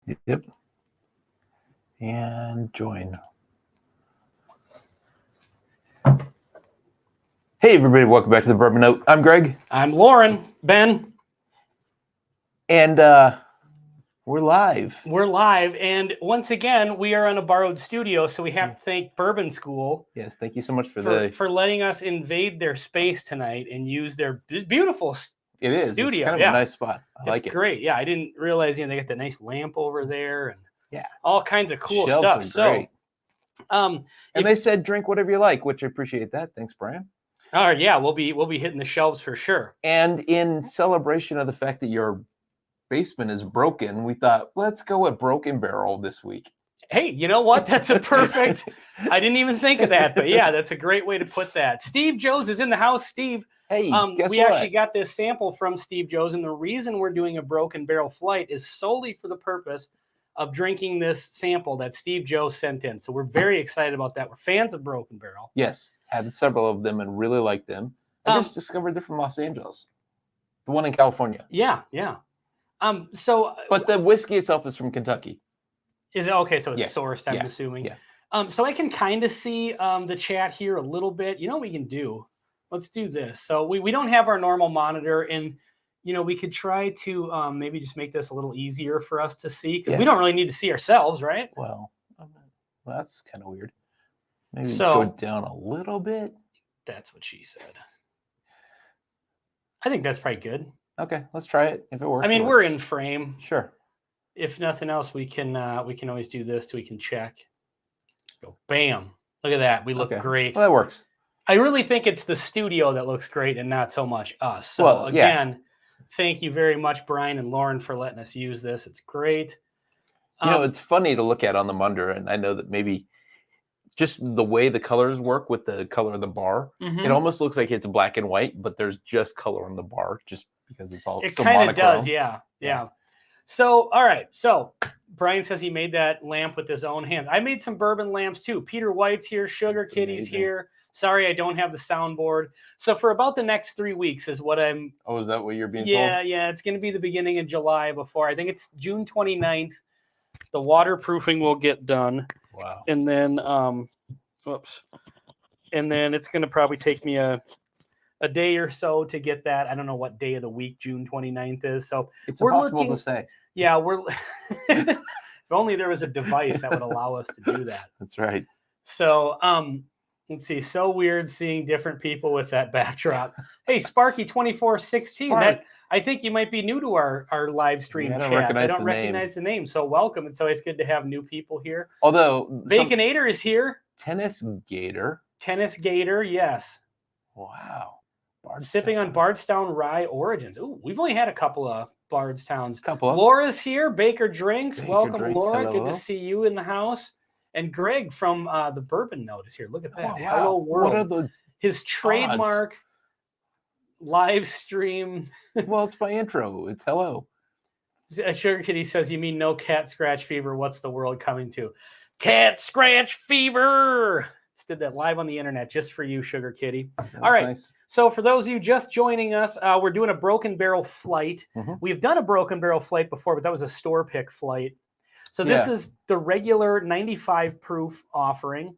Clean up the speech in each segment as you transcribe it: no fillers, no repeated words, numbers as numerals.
Yep. And join. Hey, everybody. Welcome back to the Bourbon Note. I'm Greg. I'm Lauren. Ben. And we're live. We're live. And once again, we are on a borrowed studio, so we have to thank Bourbon School. Yes, thank you so much for letting us invade their space tonight and use their beautiful studio. It's kind of a nice spot. I like it. It's great. Yeah, I didn't realize, they got the nice lamp over there and all kinds of cool Shelves stuff. Are great. And they said drink whatever you like, which I appreciate that. Thanks, Brian. All right, yeah, we'll be hitting the shelves for sure. And in celebration of the fact that your basement is broken, we thought, let's go with Broken Barrel this week. Hey, you know what? That's a perfect. I didn't even think of that, but yeah, that's a great way to put that. Steve Joe's is in the house. Steve, hey, guess we what? actually got this sample from Steve Joe's, and the reason we're doing a Broken Barrel flight is solely for the purpose of drinking this sample that Steve Joe sent in. So we're very excited about that. We're fans of Broken Barrel. Yes, had several of them and really liked them. I just discovered they're from Los Angeles. The one in California. Yeah. But the whiskey itself is from Kentucky. Is it okay? So it's sourced, I'm assuming. Yeah. So I can kind of see the chat here a little bit. You know what we can do? Let's do this. So we don't have our normal monitor, and we could try to maybe just make this a little easier for us to see, because we don't really need to see ourselves, right? Well, that's kind of weird. Maybe go down a little bit. That's what she said. I think that's probably good. Okay, let's try it. If it works. I mean, we're in frame. Sure. If nothing else, we can always do this so we can check. Go, bam! Look at that. We look great. Well, that works. I really think it's the studio that looks great and not so much us. So again, thank you very much, Brian and Lauren, for letting us use this. It's great. It's funny to look at on the monitor, and I know that maybe just the way the colors work with the color of the bar, it almost looks like it's black and white, but there's just color on the bar, just because it's all. It kind of does, yeah. So, all right. So, Brian says he made that lamp with his own hands. I made some bourbon lamps too. Peter White's here. Sugar Kitty's here. Sorry, I don't have the soundboard. So, for about the next 3 weeks is what I'm. Oh, is that what you're being told? Yeah. It's going to be the beginning of July before. I think it's June 29th. The waterproofing will get done. Wow. And then, And then it's going to probably take me a day or so to get that. I don't know what day of the week June 29th is. So it's impossible to say. Yeah, if only there was a device that would allow us to do that. That's right. So let's see. So weird seeing different people with that backdrop. Hey, Sparky2416. I think you might be new to our live stream chat. I don't recognize the name. So welcome. It's always good to have new people here. Although Baconator is here. Tennis Gator, yes. Wow. Sipping on Bardstown Rye Origins. Ooh, we've only had a couple of Bardstowns. Couple of. Laura's here. Baker Drinks. Welcome, Laura. Hello. Good to see you in the house. And Greg from the Bourbon Note is here. Look at that. Oh, wow. Hello, world. What are his trademark live stream? Well, it's my intro. It's hello. Sugar Kitty says, you mean no cat scratch fever? What's the world coming to? Cat scratch fever. Just did that live on the internet just for you, Sugar Kitty. All right. Nice. So for those of you just joining us, we're doing a Broken Barrel flight. We've done a Broken Barrel flight before, but that was a store pick flight. So this is the regular 95 proof offering.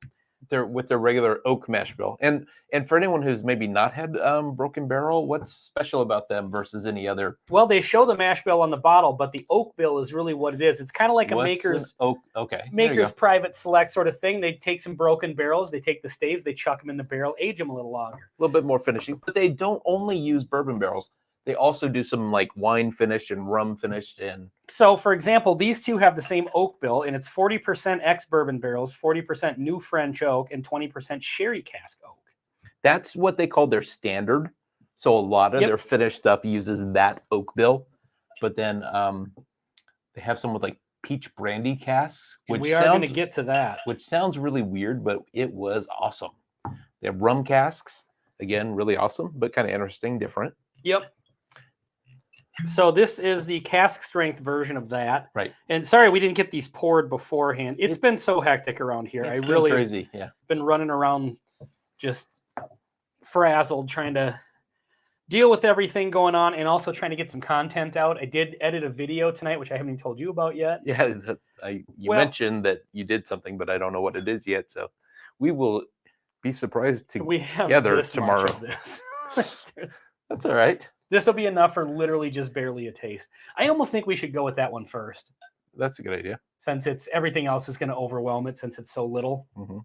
They're with their regular oak mash bill. And for anyone who's maybe not had Broken Barrel, what's special about them versus any other? Well, they show the mash bill on the bottle, but the oak bill is really what it is. It's kind of like Maker's private select sort of thing. They take some Broken Barrels, they take the staves, they chuck them in the barrel, age them a little longer. A little bit more finishing, but they don't only use bourbon barrels. They also do some like wine finished and rum finished. And so, for example, these two have the same oak bill, and it's 40% ex-bourbon barrels, 40% new French oak, and 20% sherry cask oak. That's what they call their standard. So a lot of their finished stuff uses that oak bill. But then they have some with like peach brandy casks, which we are going to get to that. Which sounds really weird, but it was awesome. They have rum casks. Again, really awesome, but kind of interesting, different. Yep. So this is the cask strength version of that. Right. And sorry, we didn't get these poured beforehand. It's been so hectic around here. It's been crazy. Yeah. Been running around just frazzled trying to deal with everything going on and also trying to get some content out. I did edit a video tonight, which I haven't even told you about yet. Yeah, you mentioned that you did something, but I don't know what it is yet. So we will be surprised together tomorrow. Much of this. That's all right. This will be enough for literally just barely a taste. I almost think we should go with that one first. That's a good idea. Since everything else is going to overwhelm it since it's so little. Mm-hmm.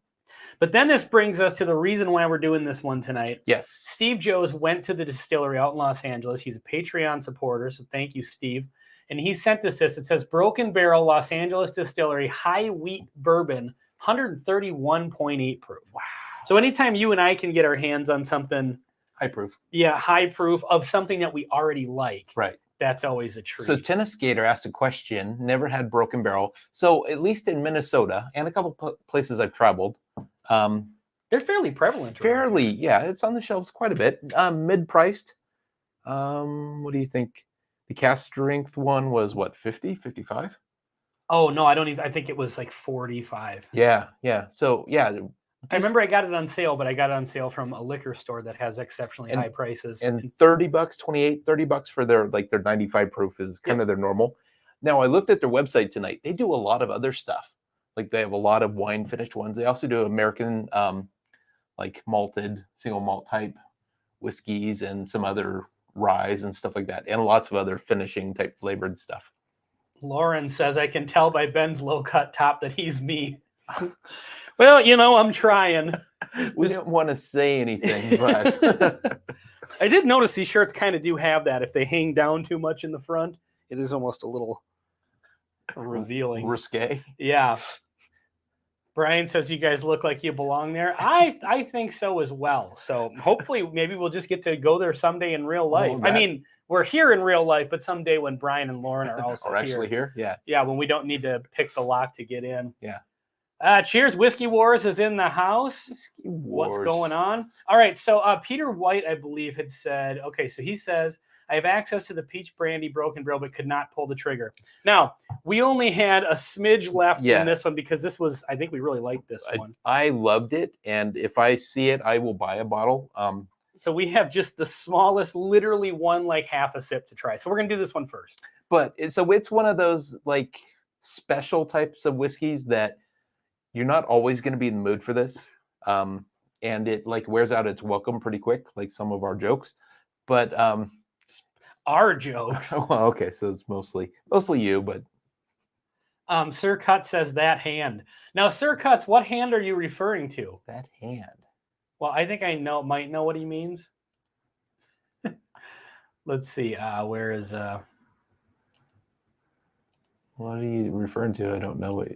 But then this brings us to the reason why we're doing this one tonight. Yes. Steve Joes went to the distillery out in Los Angeles. He's a Patreon supporter, so thank you, Steve. And he sent us this. It says Broken Barrel Los Angeles Distillery High Wheat Bourbon, 131.8 proof. Wow. So anytime you and I can get our hands on something high proof. Yeah, high proof of something that we already like. Right. That's always a treat. So Tennis Gator asked a question, never had Broken Barrel. So at least in Minnesota and a couple places I've traveled. They're fairly prevalent. Fairly, yeah. It's on the shelves quite a bit. Mid-priced. What do you think? The cast strength one was what, 50, 55? Oh, no, I think it was like 45. Yeah. So, yeah. I remember I got it on sale, but I got it on sale from a liquor store that has exceptionally high prices. And $30, $28 for their 95 proof is kind of their normal. Now, I looked at their website tonight. They do a lot of other stuff. Like they have a lot of wine finished ones. They also do American, malted single malt type whiskeys and some other ryes and stuff like that. And lots of other finishing type flavored stuff. Lauren says, I can tell by Ben's low cut top that he's me. Well, I'm trying. We didn't want to say anything, but I did notice these shirts kind of do have that. If they hang down too much in the front, it is almost a little revealing. Risque. Yeah. Brian says you guys look like you belong there. I think so as well. So hopefully maybe we'll just get to go there someday in real life. I mean, we're here in real life, but someday when Brian and Lauren are also actually here. Yeah. Yeah, when we don't need to pick the lock to get in. Yeah. Cheers. Whiskey Wars is in the house. What's going on? All right. So Peter White, I believe, had said, okay, so he says, I have access to the peach brandy Broken Barrel, but could not pull the trigger. Now, we only had a smidge left in this one because this was, I think we really liked this one. I loved it. And if I see it, I will buy a bottle. So we have just the smallest, literally one, half a sip to try. So we're going to do this one first. But it's one of those special types of whiskeys that you're not always going to be in the mood for this. And it wears out its welcome pretty quick, like some of our jokes. But our jokes. Well, okay, so it's mostly you, but Sir Cut says that hand. Now, Sir Cuts, what hand are you referring to? That hand. Well, I think I might know what he means. Let's see. Where is What are you referring to? I don't know what.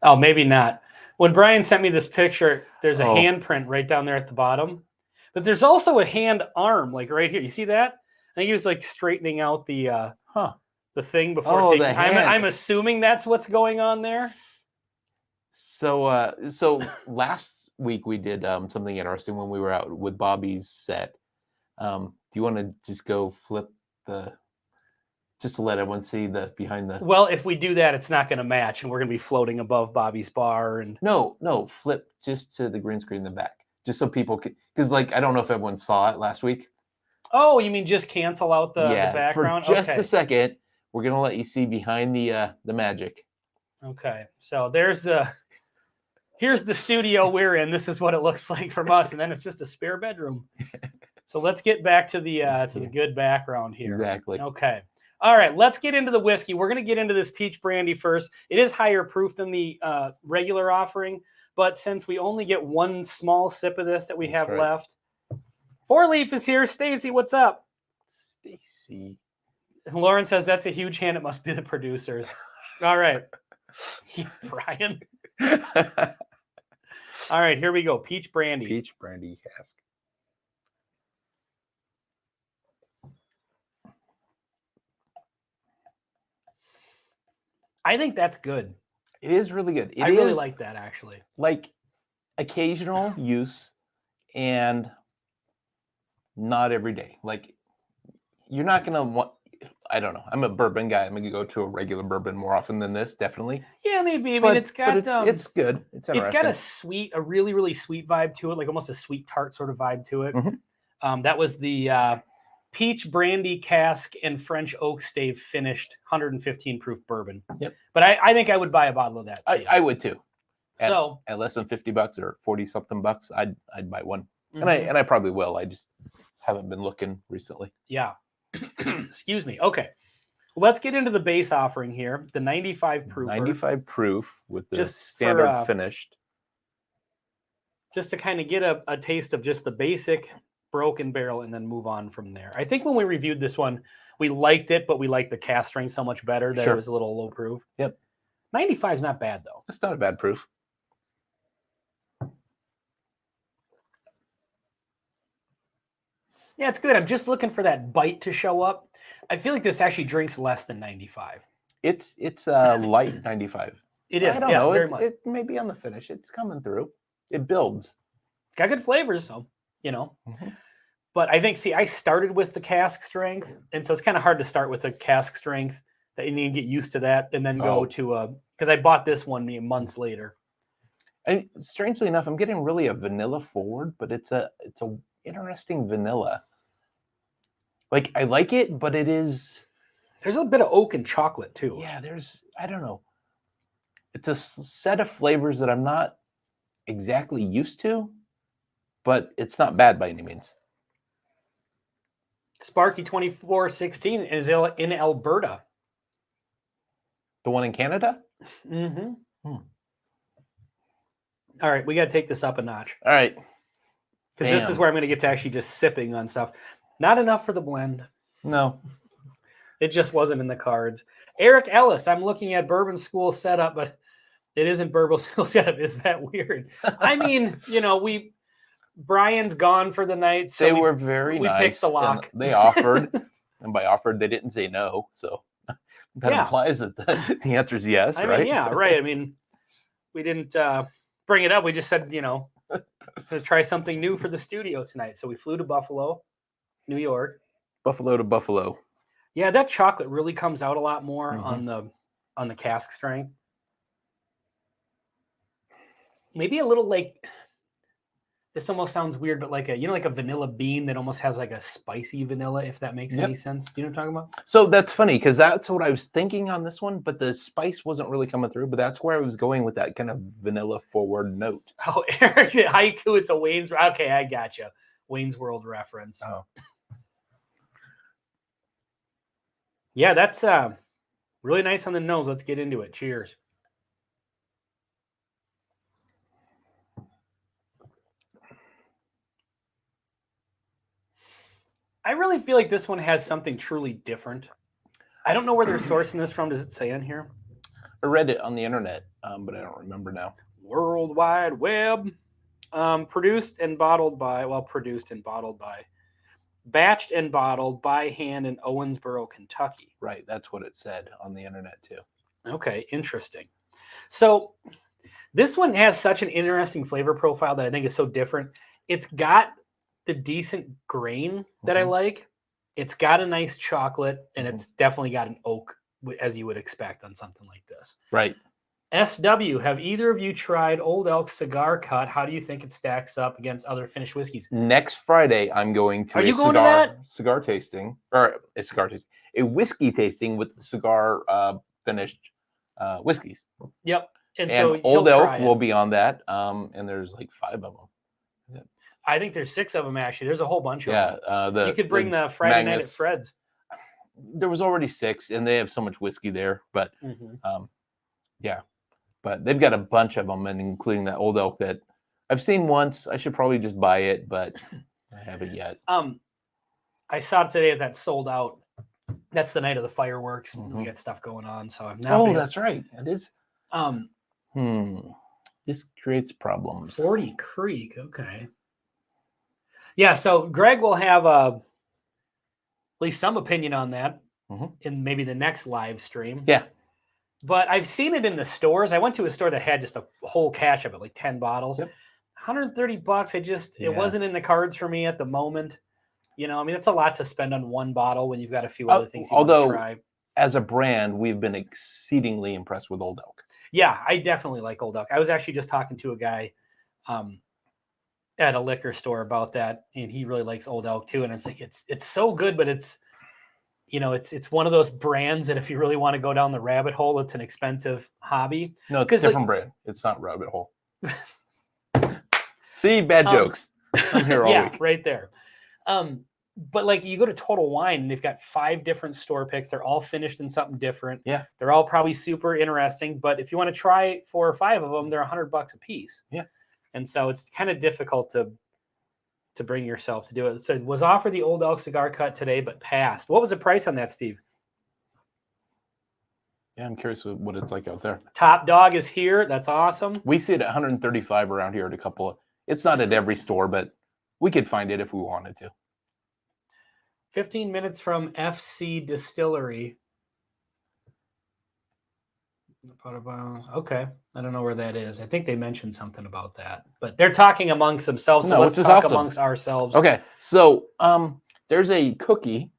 Oh, maybe not. When Brian sent me this picture, there's a handprint right down there at the bottom. But there's also a hand arm, right here. You see that? I think he was straightening out the thing before taking. I'm assuming that's what's going on there. So last week we did something interesting when we were out with Bobby's set. Do you want to just go flip just to let everyone see the behind the? Well, if we do that, it's not going to match, and we're going to be floating above Bobby's bar. And no, flip just to the green screen in the back, just so people can, because I don't know if everyone saw it last week. Oh, you mean just cancel out the background? For just a second, we're gonna let you see behind the magic. Okay, so here's the studio we're in. This is what it looks like from us, and then it's just a spare bedroom. So let's get back to the good background here. Exactly. Okay. All right, let's get into the whiskey. We're going to get into this peach brandy first. It is higher proof than the regular offering, but since we only get one small sip of this that we have left. Four Leaf is here. Stacy, what's up? Stacy. Lauren says that's a huge hand. It must be the producers. All right. Brian. All right, here we go. Peach brandy. Peach brandy cask. I think that's good. It is really good. I really like that, actually. Occasional use and not every day. You're not going to want, I don't know. I'm a bourbon guy. I'm going to go to a regular bourbon more often than this, definitely. Yeah, maybe. I mean, it's got... it's good. It's got a really, really sweet vibe to it, almost a sweet tart sort of vibe to it. Mm-hmm. That was the peach brandy cask and French oak stave finished 115 proof bourbon. Yep. But I think I would buy a bottle of that too. I would too. At less than $50 or 40 something bucks, I'd buy one. And I probably will. I just haven't been looking recently. Yeah. Excuse me. Okay. Let's get into the base offering here. The 95 proof. 95 proof with the Just standard finished. Just to kind of get a taste of just the basic broken barrel and then move on from there. I think when we reviewed this one, we liked it, but we liked the cask strength so much better that it was a little low proof. Yep. 95 is not bad though. It's not a bad proof. Yeah, it's good. I'm just looking for that bite to show up. I feel like this actually drinks less than 95. It's light 95. It is. I don't know. It may be on the finish. It's coming through. It builds. It's got good flavors, so But I think, I started with the cask strength, and so it's kind of hard to start with a cask strength that you need to get used to that, and then go to because I bought this one months later. And strangely enough, I'm getting really a vanilla forward, but it's a interesting vanilla. Like I like it, but it is. There's a bit of oak and chocolate too. Yeah, I don't know. It's a set of flavors that I'm not exactly used to, but it's not bad by any means. Sparky 2416 is in Alberta. The one in Canada? Mm-hmm. All right, we got to take this up a notch. All right. Because this is where I'm going to get to actually just sipping on stuff. Not enough for the blend. No. It just wasn't in the cards. Eric Ellis, I'm looking at Bourbon School setup, but it isn't Bourbon School setup. Is that weird? I mean, Brian's gone for the night. So they were very nice. We picked the lock. They offered, and by offered, they didn't say no. So that implies that the answer is yes, right? I mean, yeah, right. I mean, we didn't bring it up. We just said, going to try something new for the studio tonight. So we flew to Buffalo, New York. Buffalo to Buffalo. Yeah, that chocolate really comes out a lot more on the cask strength. Maybe a little like, this almost sounds weird, but like like a vanilla bean that almost has like a spicy vanilla, if that makes any sense. Do you know what I'm talking about? So that's funny because that's what I was thinking on this one, but the spice wasn't really coming through, but that's where I was going with that kind of vanilla forward note. Oh, Eric, haiku, it's a Wayne's. Okay, I gotcha. Wayne's World reference. Oh. Yeah, that's really nice on the nose. Let's get into it. Cheers. I really feel like this one has something truly different. I don't know where they're sourcing this from. Does it say on here? I read it on the internet, but I don't remember now. World Wide Web. Produced and bottled by, batched and bottled by hand in Owensboro, Kentucky. Right. That's what it said on the internet too. Okay. Interesting. So this one has such an interesting flavor profile that I think is so different. It's got the decent grain that I like. It's got a nice chocolate, and it's definitely got an oak, as you would expect on something like this. Right. SW, have either of you tried Old Elk Cigar Cut? How do you think it stacks up against other finished whiskeys? Next Friday, I'm going to cigar tasting, or a cigar tasting, a whiskey tasting with cigar finished whiskeys. Yep. And so Old Elk will be on that, and there's like 5 of them. I think there's 6 of them, actually. There's a whole bunch of them. You could bring the Friday night at Fred's. There was already 6, and they have so much whiskey there. But, but they've got a bunch of them, and including that Old Elk that I've seen once. I should probably just buy it, but I haven't yet. I saw it today that sold out. That's the night of the fireworks. We got stuff going on. So I'm not. Oh, that's right. It is. This creates problems. 40 Creek. Okay. Yeah, so Greg will have at least some opinion on that in maybe the next live stream. Yeah. But I've seen it in the stores. I went to a store that had just a whole cache of it, like 10 bottles. Yep. $130. It wasn't in the cards for me at the moment. I mean, it's a lot to spend on one bottle when you've got a few other things you want to try. As a brand, we've been exceedingly impressed with Old Elk. Yeah, I definitely like Old Elk. I was actually just talking to a guy at a liquor store about that, and he really likes Old Elk too. And it's like it's so good, but it's it's one of those brands that if you really want to go down the rabbit hole, it's an expensive hobby. No, it's a different brand. It's not rabbit hole. See, bad jokes. I'm here all week. Right there. But like you go to Total Wine and they've got 5 different store picks. They're all finished in something different. Yeah. They're all probably super interesting. But if you want to try 4 or 5 of them, they're $100 a piece. Yeah. And so it's kind of difficult to bring yourself to do it. So it was offered the Old Elk cigar cut today, but passed. What was the price on that, Steve? Yeah, I'm curious what it's like out there. Top Dog is here. That's awesome. We see it at 135 around here at a couple of. It's not at every store, but we could find it if we wanted to. 15 minutes from FC Distillery. Okay. I don't know where that is. I think they mentioned something about that. But they're talking amongst themselves, so let's talk amongst ourselves. Okay. So there's a cookie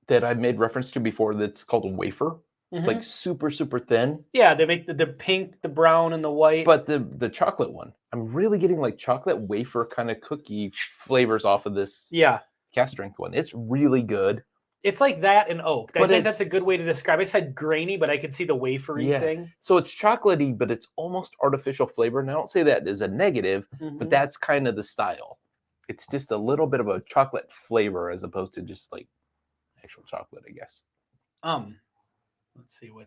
that I've made reference to before that's called a wafer. It's like super, super thin. Yeah, they make the pink, the brown, and the white. But the chocolate one, I'm really getting like chocolate wafer kind of cookie flavors off of this cast strength one. It's really good. It's like that and oak. I think that's a good way to describe it. I said grainy, but I could see the wafery thing. So it's chocolatey, but it's almost artificial flavor. And I don't say that as a negative, but that's kind of the style. It's just a little bit of a chocolate flavor as opposed to just like actual chocolate, I guess. Let's see what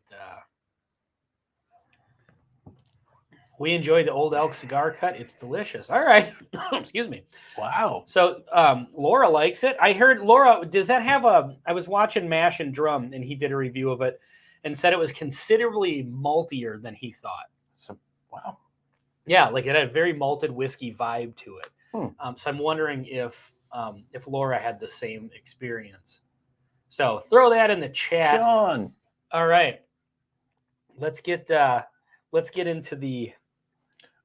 we enjoy the Old Elk cigar cut. It's delicious. All right. Excuse me. Wow. So Laura likes it. I heard Laura, does that have I was watching Mash and Drum and he did a review of it and said it was considerably maltier than he thought. So, wow. Yeah, like it had a very malted whiskey vibe to it. So I'm wondering if Laura had the same experience. So throw that in the chat. John. All right. Let's get into the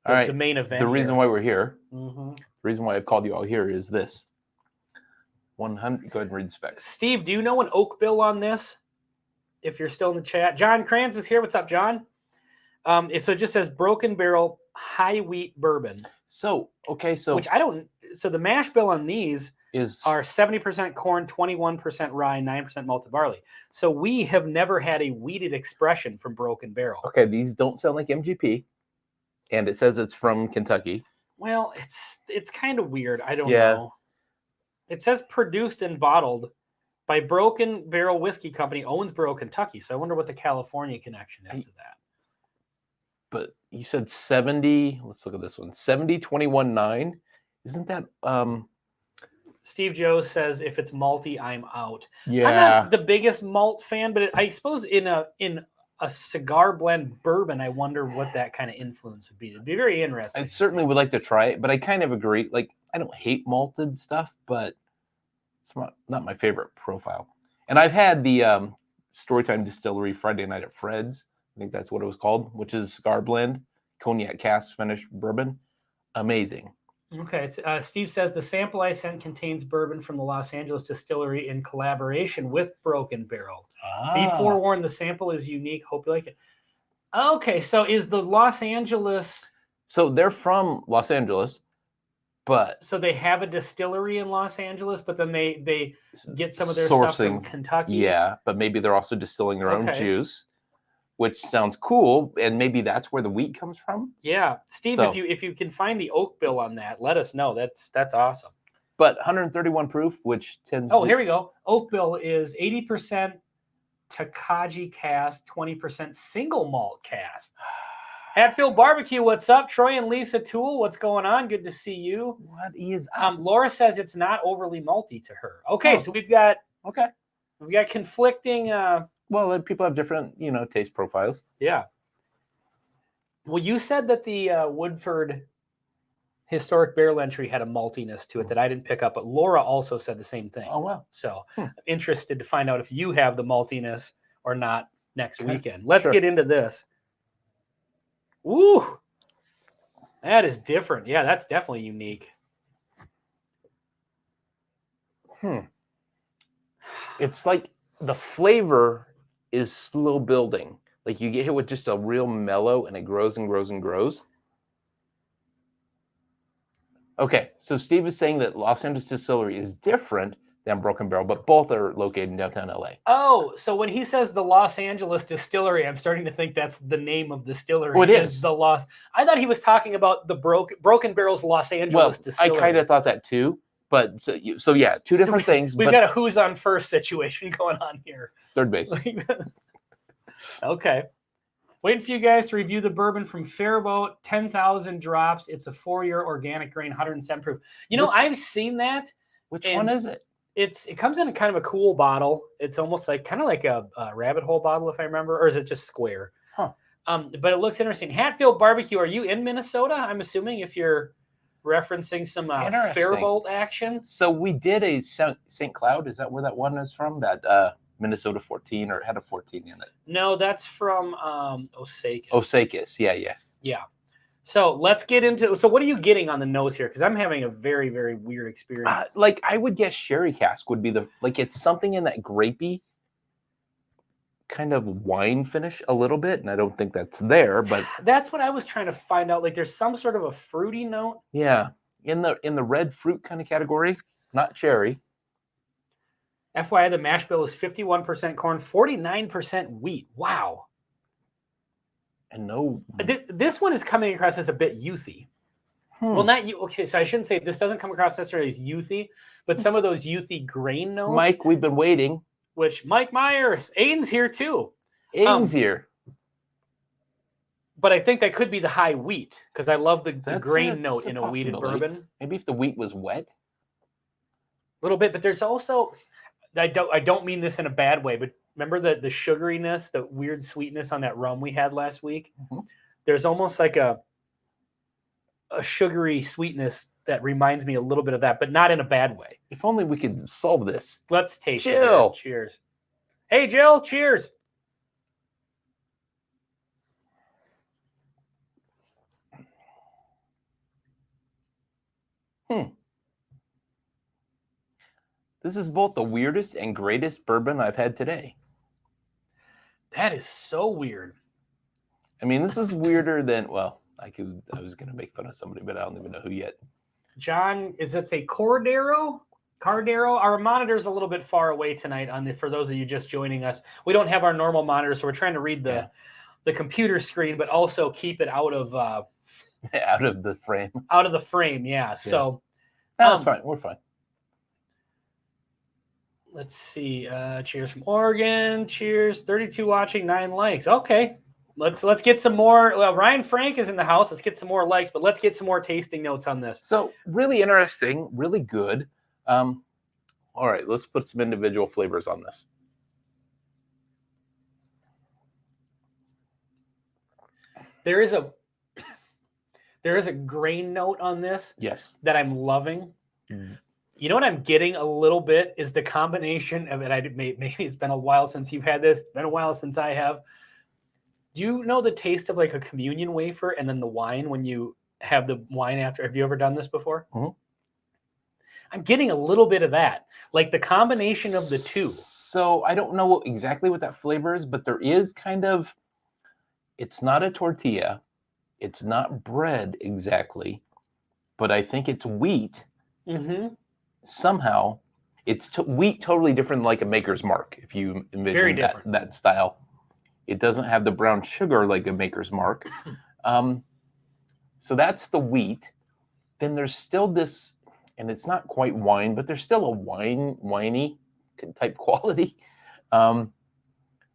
main event. The reason why we're here, the reason why I've called you all here is this. 100. Go ahead and read the specs. Steve, do you know an oak bill on this? If you're still in the chat, John Kranz is here. What's up, John? So it just says Broken Barrel High Wheat Bourbon. So which I don't. So the mash bill on these are 70% corn, 21% rye, 9% malted barley. So we have never had a wheated expression from Broken Barrel. Okay, these don't sound like MGP, and it says it's from Kentucky. Well, it's kind of weird. I don't know. It says produced and bottled by Broken Barrel Whiskey Company, Owensboro, Kentucky. So I wonder what the California connection is to that. But you said 70. Let's look at this one. 70, 21, 9. Isn't that Steve Joe says if it's malty, I'm out. Yeah. I'm not the biggest malt fan, but I suppose in a cigar blend bourbon, I wonder what that kind of influence would be. It'd be very interesting. I certainly would like to try it, but I kind of agree. Like, I don't hate malted stuff, but it's not my favorite profile. And I've had the Storytime Distillery Friday Night at Fred's. I think that's what it was called, which is cigar blend, cognac cask finished bourbon. Amazing. Okay. Steve says the sample I sent contains bourbon from the Los Angeles distillery in collaboration with Broken Barrel. Be forewarned, the sample is unique. Hope you like it. Okay. So is the Los Angeles... So they're from Los Angeles, but... So they have a distillery in Los Angeles, but then they get some of their stuff from Kentucky? Yeah, but maybe they're also distilling their own juice, which sounds cool, and maybe that's where the wheat comes from. Yeah, Steve, if you can find the oak bill on that, let us know. That's awesome. But 131 proof, which tends. Oh, here we go. Oak bill is 80% Takagi cast, 20% single malt cast. Hatfield Barbecue, what's up? Troy and Lisa Toole, what's going on? Good to see you. What is Laura says it's not overly malty to her. Okay, so we've got conflicting. Well, people have different, taste profiles. Yeah. Well, you said that the Woodford historic barrel entry had a maltiness to it that I didn't pick up, but Laura also said the same thing. Oh, wow. So I'm interested to find out if you have the maltiness or not next weekend. Let's get into this. Ooh, that is different. Yeah, that's definitely unique. It's like the flavor is slow building. Like you get hit with just a real mellow and it grows and grows and grows. Okay, so Steve is saying that Los Angeles Distillery is different than Broken Barrel, but both are located in downtown LA. Oh, so when he says the Los Angeles Distillery, I'm starting to think that's the name of the distillery. Oh, it is. The Los. I thought he was talking about the Broken Barrel's Los Angeles Distillery. I kind of thought that too, but so yeah, two different things. We've got a who's on first situation going on here. Third base. Okay. Waiting for you guys to review the bourbon from Fairboat, 10,000 drops. It's a 4-year organic grain, 107 proof. I've seen that. Which one is it? It comes in a kind of a cool bottle. It's almost like kind of like a rabbit hole bottle, if I remember, or is it just square? Huh. But it looks interesting. Hatfield Barbecue. Are you in Minnesota? I'm assuming if you're referencing some Fairboat action. So we did a St. Cloud. Is that where that one is from? That Minnesota 14, or it had a 14 in it? No, that's from Osakis. Osakis. Yeah. So let's get into. So what are you getting on the nose here? Because I'm having a very, very weird experience. Like I would guess sherry cask would be it's something in that grapey kind of wine finish a little bit, and I don't think that's there, but that's what I was trying to find out. Like there's some sort of a fruity note. Yeah, in the red fruit kind of category, not cherry. FYI, the mash bill is 51% corn, 49% wheat. Wow. And no, this one is coming across as a bit youthy. Well, not you. Okay, so I shouldn't say this doesn't come across necessarily as youthy, but some of those youthy grain notes. Mike, we've been waiting. Which Mike Myers, Aiden's here too. Aiden's here. But I think that could be the high wheat because I love the grain note in a wheated bourbon. Maybe if the wheat was wet. A little bit, but there's also, I don't mean this in a bad way, but remember the sugariness, the weird sweetness on that rum we had last week? Mm-hmm. There's almost like a sugary sweetness that reminds me a little bit of that, but not in a bad way. If only we could solve this. Let's taste it. Jill. Cheers. Hey, Jill. Cheers. This is both the weirdest and greatest bourbon I've had today. That is so weird. I mean, this is weirder than, well, I was going to make fun of somebody, but I don't even know who yet. John, is it a Cordero? Our monitor's a little bit far away tonight. For those of you just joining us, we don't have our normal monitor, so we're trying to read the computer screen, but also keep it out of out of the frame. Out of the frame, yeah. So that's fine. We're fine. Let's see. Cheers from Oregon. Cheers. 32 watching, 9 likes. Okay. Let's get some more. Well, Ryan Frank is in the house. Let's get some more likes, but let's get some more tasting notes on this. So really interesting, really good. All right, let's put some individual flavors on this. There is a grain note on this. Yes. That I'm loving. Mm. You know what I'm getting a little bit is the combination of it. Maybe it's been a while since you've had this. It's been a while since I have. Do you know the taste of like a communion wafer and then the wine when you have the wine after? Have you ever done this before? Mm-hmm. I'm getting a little bit of that, like the combination of the two. So I don't know exactly what that flavor is, but there is kind of, it's not a tortilla. It's not bread exactly, but I think it's wheat. Mm-hmm. Somehow it's wheat totally different, like a Maker's Mark. If you envision that style, it doesn't have the brown sugar like a Maker's Mark. So that's the wheat. Then there's still this, and it's not quite wine, but there's still a winey type quality.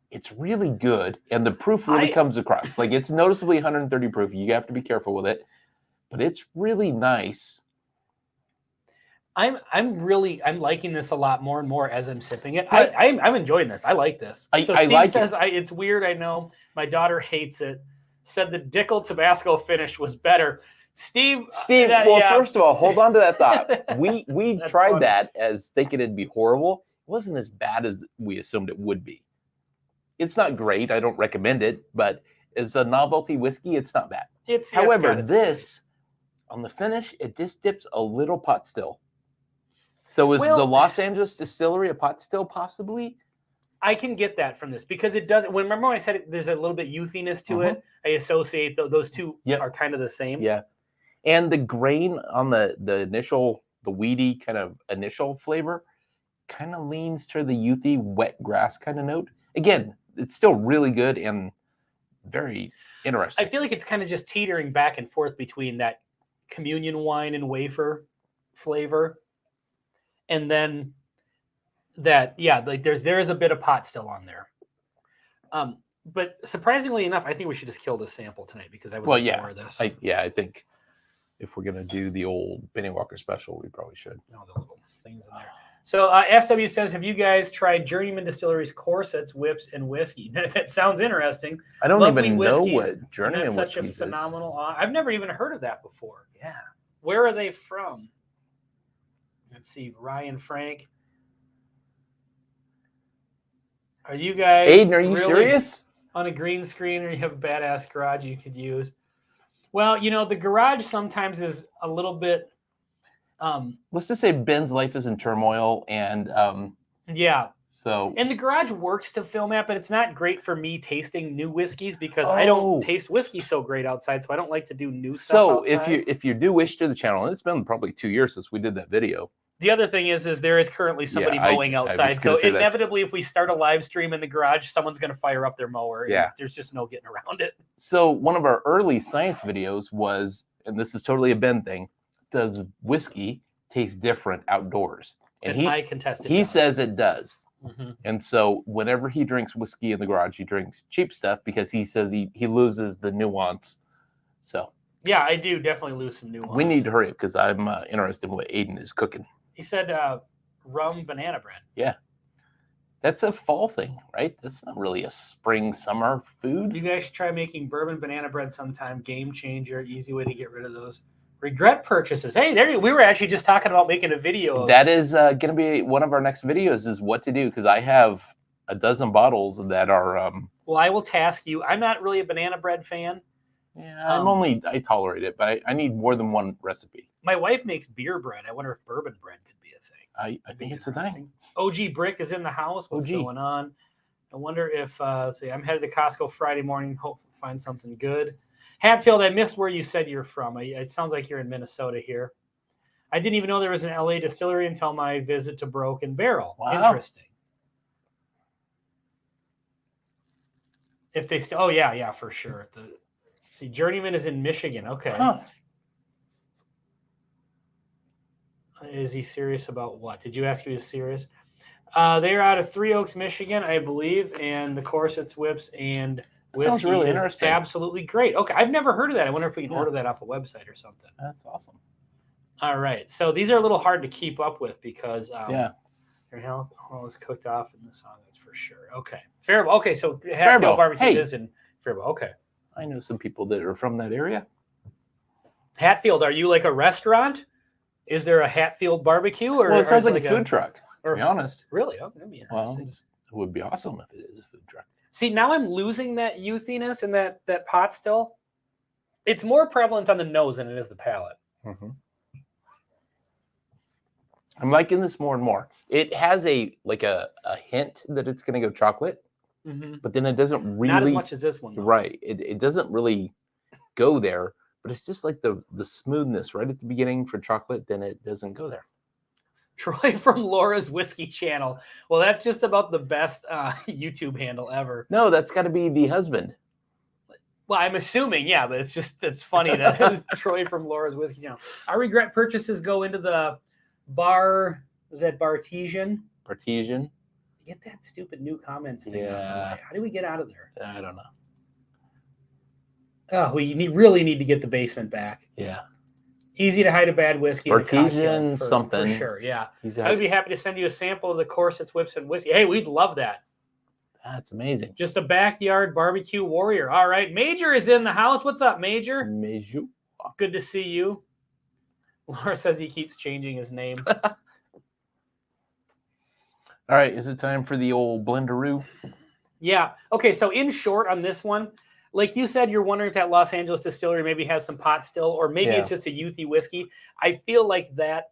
It's really good, and the proof really comes across. Like it's noticeably 130 proof. You have to be careful with it, but it's really nice. I'm liking this a lot more and more as I'm sipping it. I'm enjoying this. I like this. Steve says it's weird. I know my daughter hates it. Said the Dickel Tabasco finish was better. Steve. First of all, hold on to that thought. We tried that as thinking it'd be horrible. It wasn't as bad as we assumed it would be. It's not great. I don't recommend it, but as a novelty whiskey, it's not bad. However, this on the finish, it just dips a little pot still. So is the Los Angeles Distillery a pot still possibly? I can get that from this because it doesn't. Remember when I said there's a little bit youthiness to it? I associate those two are kind of the same. Yeah, And the grain on the initial, the weedy kind of initial flavor kind of leans to the youthy wet grass kind of note. Again, it's still really good and very interesting. I feel like it's kind of just teetering back and forth between that communion wine and wafer flavor, and then that, yeah, like there is a bit of pot still on there. But surprisingly enough, I think we should just kill this sample tonight because I would like more of this. I think if we're gonna do the old Benny Walker special, we probably should. Oh, the little things in there. So SW says, have you guys tried Journeyman Distillery's corsets, whips, and whiskey? That sounds interesting. I don't even know what Journeyman is. Such a phenomenal. I've never even heard of that before. Yeah. Where are they from? Let's see. Ryan Frank. Are you guys Aiden, are you serious? On a green screen, or you have a badass garage you could use? Well, you know, the garage sometimes is a little bit... let's just say Ben's life is in turmoil, and yeah. So, and the garage works to film at, but it's not great for me tasting new whiskeys because I don't taste whiskey so great outside, so I don't like to do new stuff outside. if you do wish to the channel, and it's been probably 2 years since we did that video. The other thing is there is currently somebody mowing outside, so inevitably, if we start a live stream in the garage, someone's going to fire up their mower. Yeah, there's just no getting around it. So one of our early science videos was, and this is totally a Ben thing, does whiskey taste different outdoors? And I contest it. He says it does. Mm-hmm. And so whenever he drinks whiskey in the garage, he drinks cheap stuff because he says he loses the nuance. So yeah, I do definitely lose some nuance. We need to hurry up because I'm interested in what Aiden is cooking. He said rum banana bread. Yeah. That's a fall thing, right? That's not really a spring, summer food. You guys should try making bourbon banana bread sometime. Game changer. Easy way to get rid of those regret purchases. Hey, we were actually just talking about making a video. That is going to be one of our next videos, is what to do, because I have a dozen bottles that are... Well, I will task you. I'm not really a banana bread fan. Yeah, I tolerate it, but I need more than one recipe. My wife makes beer bread. I wonder if bourbon bread could be a thing. I think it's a thing. OG Brick is in the house. What's going on? I wonder if, let's see, I'm headed to Costco Friday morning. Hope to find something good. Hatfield, I missed where you said you're from. It sounds like you're in Minnesota here. I didn't even know there was an LA distillery until my visit to Broken Barrel. Wow. Interesting. If they still, oh yeah, for sure. See, Journeyman is in Michigan. Okay. Huh. Is he serious about what? Did you ask if he was serious? They're out of Three Oaks, Michigan, I believe, and the corsets, whips, and whiskey sounds really interesting. Absolutely great. Okay, I've never heard of that. I wonder if we can order that off a website or something. That's awesome. All right, so these are a little hard to keep up with because all is cooked off in the song. That's for sure. Okay, Faribault. Okay, so Hatfield Barbecue is in Faribault. Okay, I know some people that are from that area. Hatfield, are you like a restaurant? Is there a Hatfield Barbecue? Or it sounds like a food truck. To be honest, really, that'd be interesting. Well, it would be awesome if it is a food truck. See, now I'm losing that youthiness and that pot still. It's more prevalent on the nose than it is the palate. Mm-hmm. I'm liking this more and more. It has a hint that it's going to go chocolate, but then it doesn't really. Not as much as this one, though. Right. It doesn't really go there, but it's just like the smoothness right at the beginning for chocolate. Then it doesn't go there. Troy from Laura's Whiskey Channel. Well, that's just about the best YouTube handle ever. No, that's got to be the husband. Well, I'm assuming, yeah, but it's funny that it was Troy from Laura's Whiskey Channel. Our regret purchases go into the bar. Is that Bartesian? Bartesian. Get that stupid new comments thing. Yeah. How do we get out of there? I don't know. Oh, we really need to get the basement back. Yeah. Easy to hide a bad whiskey. Bartesian something. For sure, yeah. I would be happy to send you a sample of the corsets, whips, and whiskey. Hey, we'd love that. That's amazing. Just a backyard barbecue warrior. All right. Major is in the house. What's up, Major? Major. Good to see you. Laura says he keeps changing his name. All right. Is it time for the old blenderoo? Yeah. Okay. So in short on this one, like you said, you're wondering if that Los Angeles distillery maybe has some pot still, or maybe it's just a youthy whiskey. I feel like that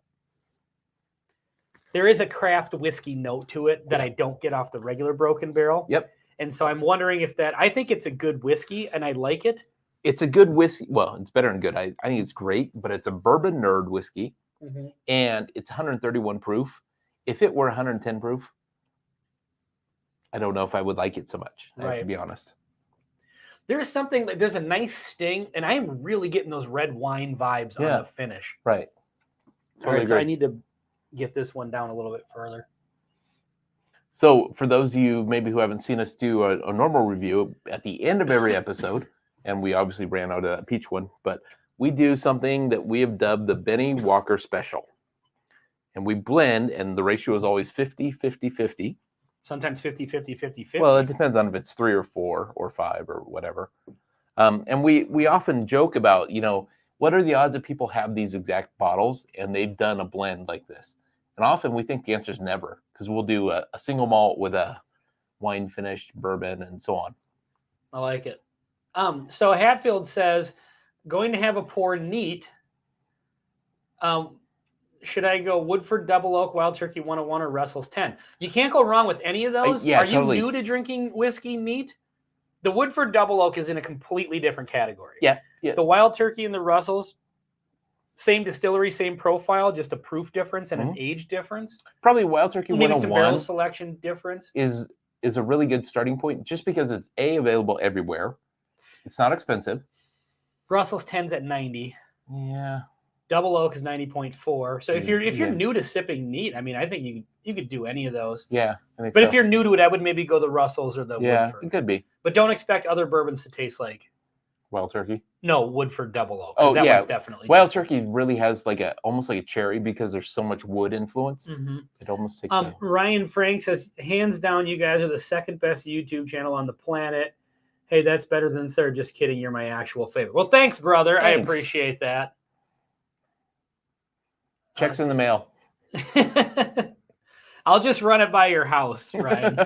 there is a craft whiskey note to it that I don't get off the regular Broken Barrel. Yep. And so I'm wondering if I think it's a good whiskey and I like it, It's a good whiskey. Well, it's better than good. I think it's great, but it's a bourbon nerd whiskey, and it's 131 proof. If it were 110 proof, I don't know if I would like it so much. I have to be honest. There's something like there's a nice sting, and I am really getting those red wine vibes on the finish. Right. Totally. All right, so I need to get this one down a little bit further. So for those of you maybe who haven't seen us do a normal review at the end of every episode, and we obviously ran out of that peach one, but we do something that we have dubbed the Benny Walker Special. And we blend, and the ratio is always 50, 50, 50. Sometimes 50, 50, 50, 50. Well, it depends on if it's 3 or 4 or 5 or whatever. And we often joke about, what are the odds that people have these exact bottles and they've done a blend like this? And often we think the answer is never, because we'll do a single malt with a wine finished bourbon and so on. I like it. So Hatfield says, going to have a pour neat. Should I go Woodford Double Oak, Wild Turkey 101, or Russell's 10? You can't go wrong with any of those. Yeah, Are totally. you new to drinking whiskey neat? The Woodford Double Oak is in a completely different category. Yeah. The Wild Turkey and the Russells, same distillery, same profile, just a proof difference and an age difference. Probably Wild Turkey 101 some barrel selection difference is a really good starting point, just because it's available everywhere. It's not expensive. Russell's 10's at 90. Yeah. Double Oak is 90.4. So if you're new to sipping neat, I mean, I think you could do any of those. Yeah, I think but so. if you're new to it, I would maybe go the Russells or the Woodford. It could be. But don't expect other bourbons to taste like Wild Turkey. No, Woodford Double Oak. Oh, that yeah, one's definitely Wild different. Turkey really has almost like a cherry, because there's so much wood influence. It almost takes. Ryan Frank says, hands down, you guys are the second best YouTube channel on the planet. Hey, that's better than third. Just kidding. You're my actual favorite. Well, thanks, brother. Thanks. I appreciate that. Checks in the mail. I'll just run it by your house, Ryan.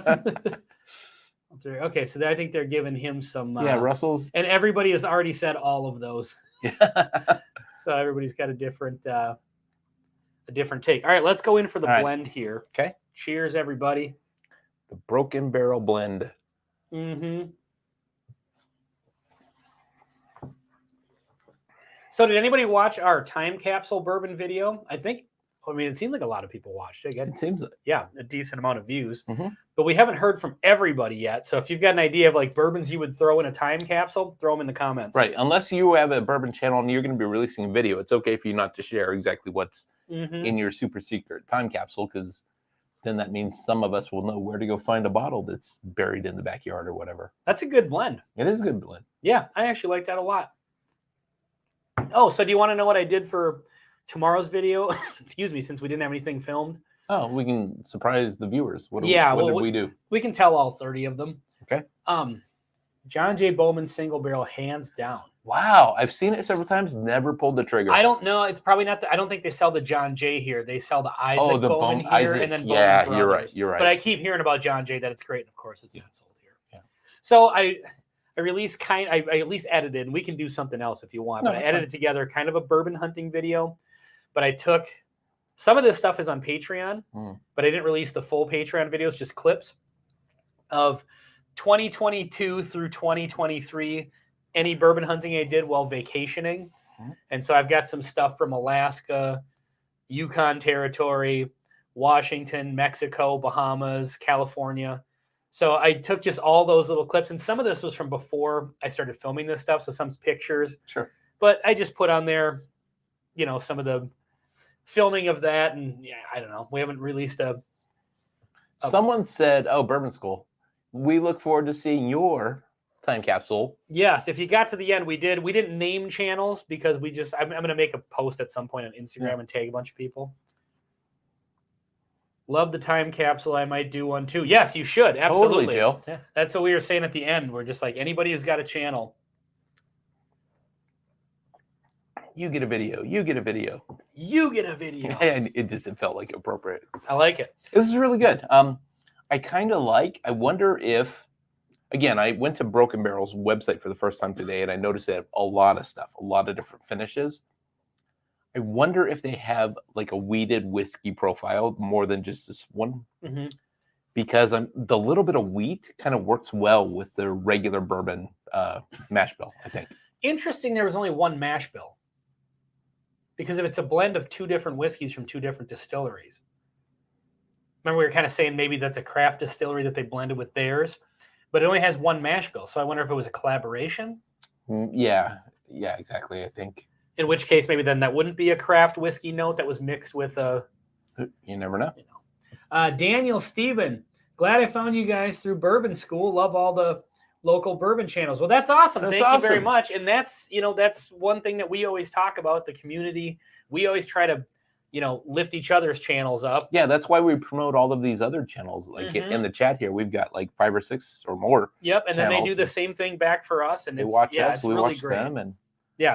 Okay, so I think they're giving him some. Russell's. And everybody has already said all of those. So everybody's got a different take. All right, let's go in for the blend here. Okay. Cheers, everybody. The Broken Barrel blend. So did anybody watch our time capsule bourbon video? I mean, it seemed like a lot of people watched it. It seems like. Yeah, a decent amount of views. But we haven't heard from everybody yet. So if you've got an idea of like bourbons you would throw in a time capsule, throw them in the comments. Right. Unless you have a bourbon channel and you're going to be releasing a video, it's okay for you not to share exactly what's in your super secret time capsule, because then that means some of us will know where to go find a bottle that's buried in the backyard or whatever. That's a good blend. It is a good blend. Yeah, I actually like that a lot. Oh, so do you want to know what I did for tomorrow's video? Excuse me, since we didn't have anything filmed. Oh, we can surprise the viewers. What did we do? We can tell all 30 of them. Okay. John J. Bowman single barrel, hands down. Wow, I've seen it several times. Never pulled the trigger. I don't know. It's probably not. I don't think they sell the John J. here. They sell the Isaac Bowman here, Isaac. and then Bowman Brothers. You're right. But I keep hearing about John J. that it's great, and of course, it's not sold here. Yeah. So I released I at least edited, and we can do something else if you want. But I edited together kind of a bourbon hunting video. But I took some of this stuff is on Patreon, but I didn't release the full Patreon videos, just clips of 2022 through 2023, any bourbon hunting I did while vacationing. And so I've got some stuff from Alaska, Yukon Territory, Washington, Mexico, Bahamas, California. So I took just all those little clips, and some of this was from before I started filming this stuff, so some pictures. Sure. But I just put on there, some of the filming of that, and I don't know. We haven't released a Someone said, "Oh, Bourbon School. We look forward to seeing your time capsule." Yes, if you got to the end, we did. We didn't name channels because I'm going to make a post at some point on Instagram and tag a bunch of people. Love the time capsule. I might do one too. Yes, you should. Absolutely. Totally, Jill. Yeah. That's what we were saying at the end. We're just like, anybody who's got a channel. You get a video. You get a video. You get a video. And it felt like appropriate. I like it. This is really good. I wonder if, again, I went to Broken Barrel's website for the first time today, and I noticed they have a lot of stuff, a lot of different finishes. I wonder if they have like a wheated whiskey profile more than just this one. Because the little bit of wheat kind of works well with the regular bourbon mash bill, I think. interesting there was only one mash bill. Because if it's a blend of two different whiskeys from two different distilleries. Remember, we were kind of saying maybe that's a craft distillery that they blended with theirs, but it only has one mash bill. So I wonder if it was a collaboration. Yeah, exactly. I think. In which case, maybe then that wouldn't be a craft whiskey note that was mixed with a. You never know. Daniel Steven, glad I found you guys through Bourbon School. Love all the local bourbon channels. Well, that's awesome. Thank you very much. And that's one thing that we always talk about, the community. We always try to, lift each other's channels up. Yeah, that's why we promote all of these other channels. Like in the chat here, we've got like 5 or 6 or more. Yep, and then they do the same thing back for us, and they watch us, we really watch great. them, and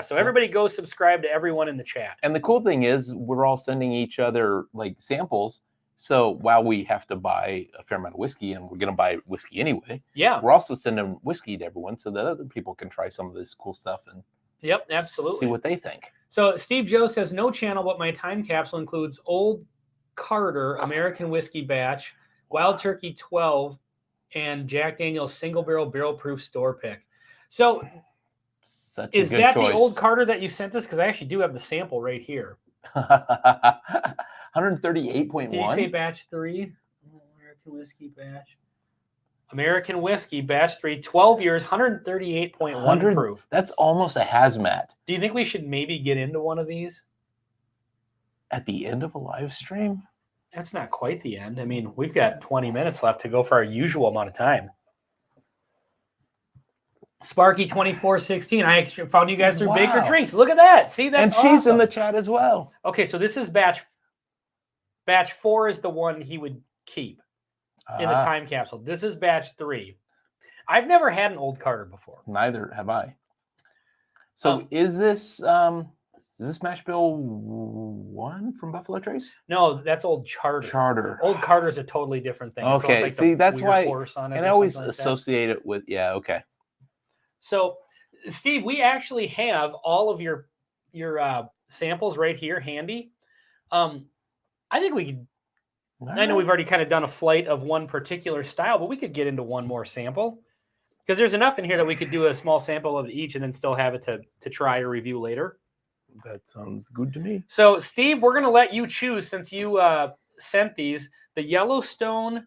so everybody go subscribe to everyone in the chat. And the cool thing is, we're all sending each other like samples. So while we have to buy a fair amount of whiskey, and we're going to buy whiskey anyway, we're also sending whiskey to everyone so that other people can try some of this cool stuff and absolutely see what they think. So Steve Joe says, no channel, but my time capsule includes Old Carter American Whiskey Batch, Wild Turkey 12, and Jack Daniel's Single Barrel Proof Store Pick. So is that the Old Carter that you sent us? Because I actually do have the sample right here. 138.1. Did you say batch 3? American Whiskey Batch. American Whiskey Batch 3, 12 years, 138.1 proof. That's almost a hazmat. Do you think we should maybe get into one of these? At the end of a live stream? That's not quite the end. I mean, we've got 20 minutes left to go for our usual amount of time. Sparky2416. I found you guys through Baker Drinks. Look at that. See, that's awesome. And she's in the chat as well. Okay, so this is batch 4 is the one he would keep in the time capsule. This is batch 3. I've never had an Old Carter before. Neither have I. So is this mash bill 1 from Buffalo Trace? No, that's Old Charter. Old Carter is a totally different thing. Okay, like see, that's why, and I always like associate it with, okay. So, Steve, we actually have all of your samples right here handy. I think we could. I know we've already kind of done a flight of one particular style, but we could get into one more sample because there's enough in here that we could do a small sample of each and then still have it to try or review later. That sounds good to me. So, Steve, we're going to let you choose since you sent these: the Yellowstone,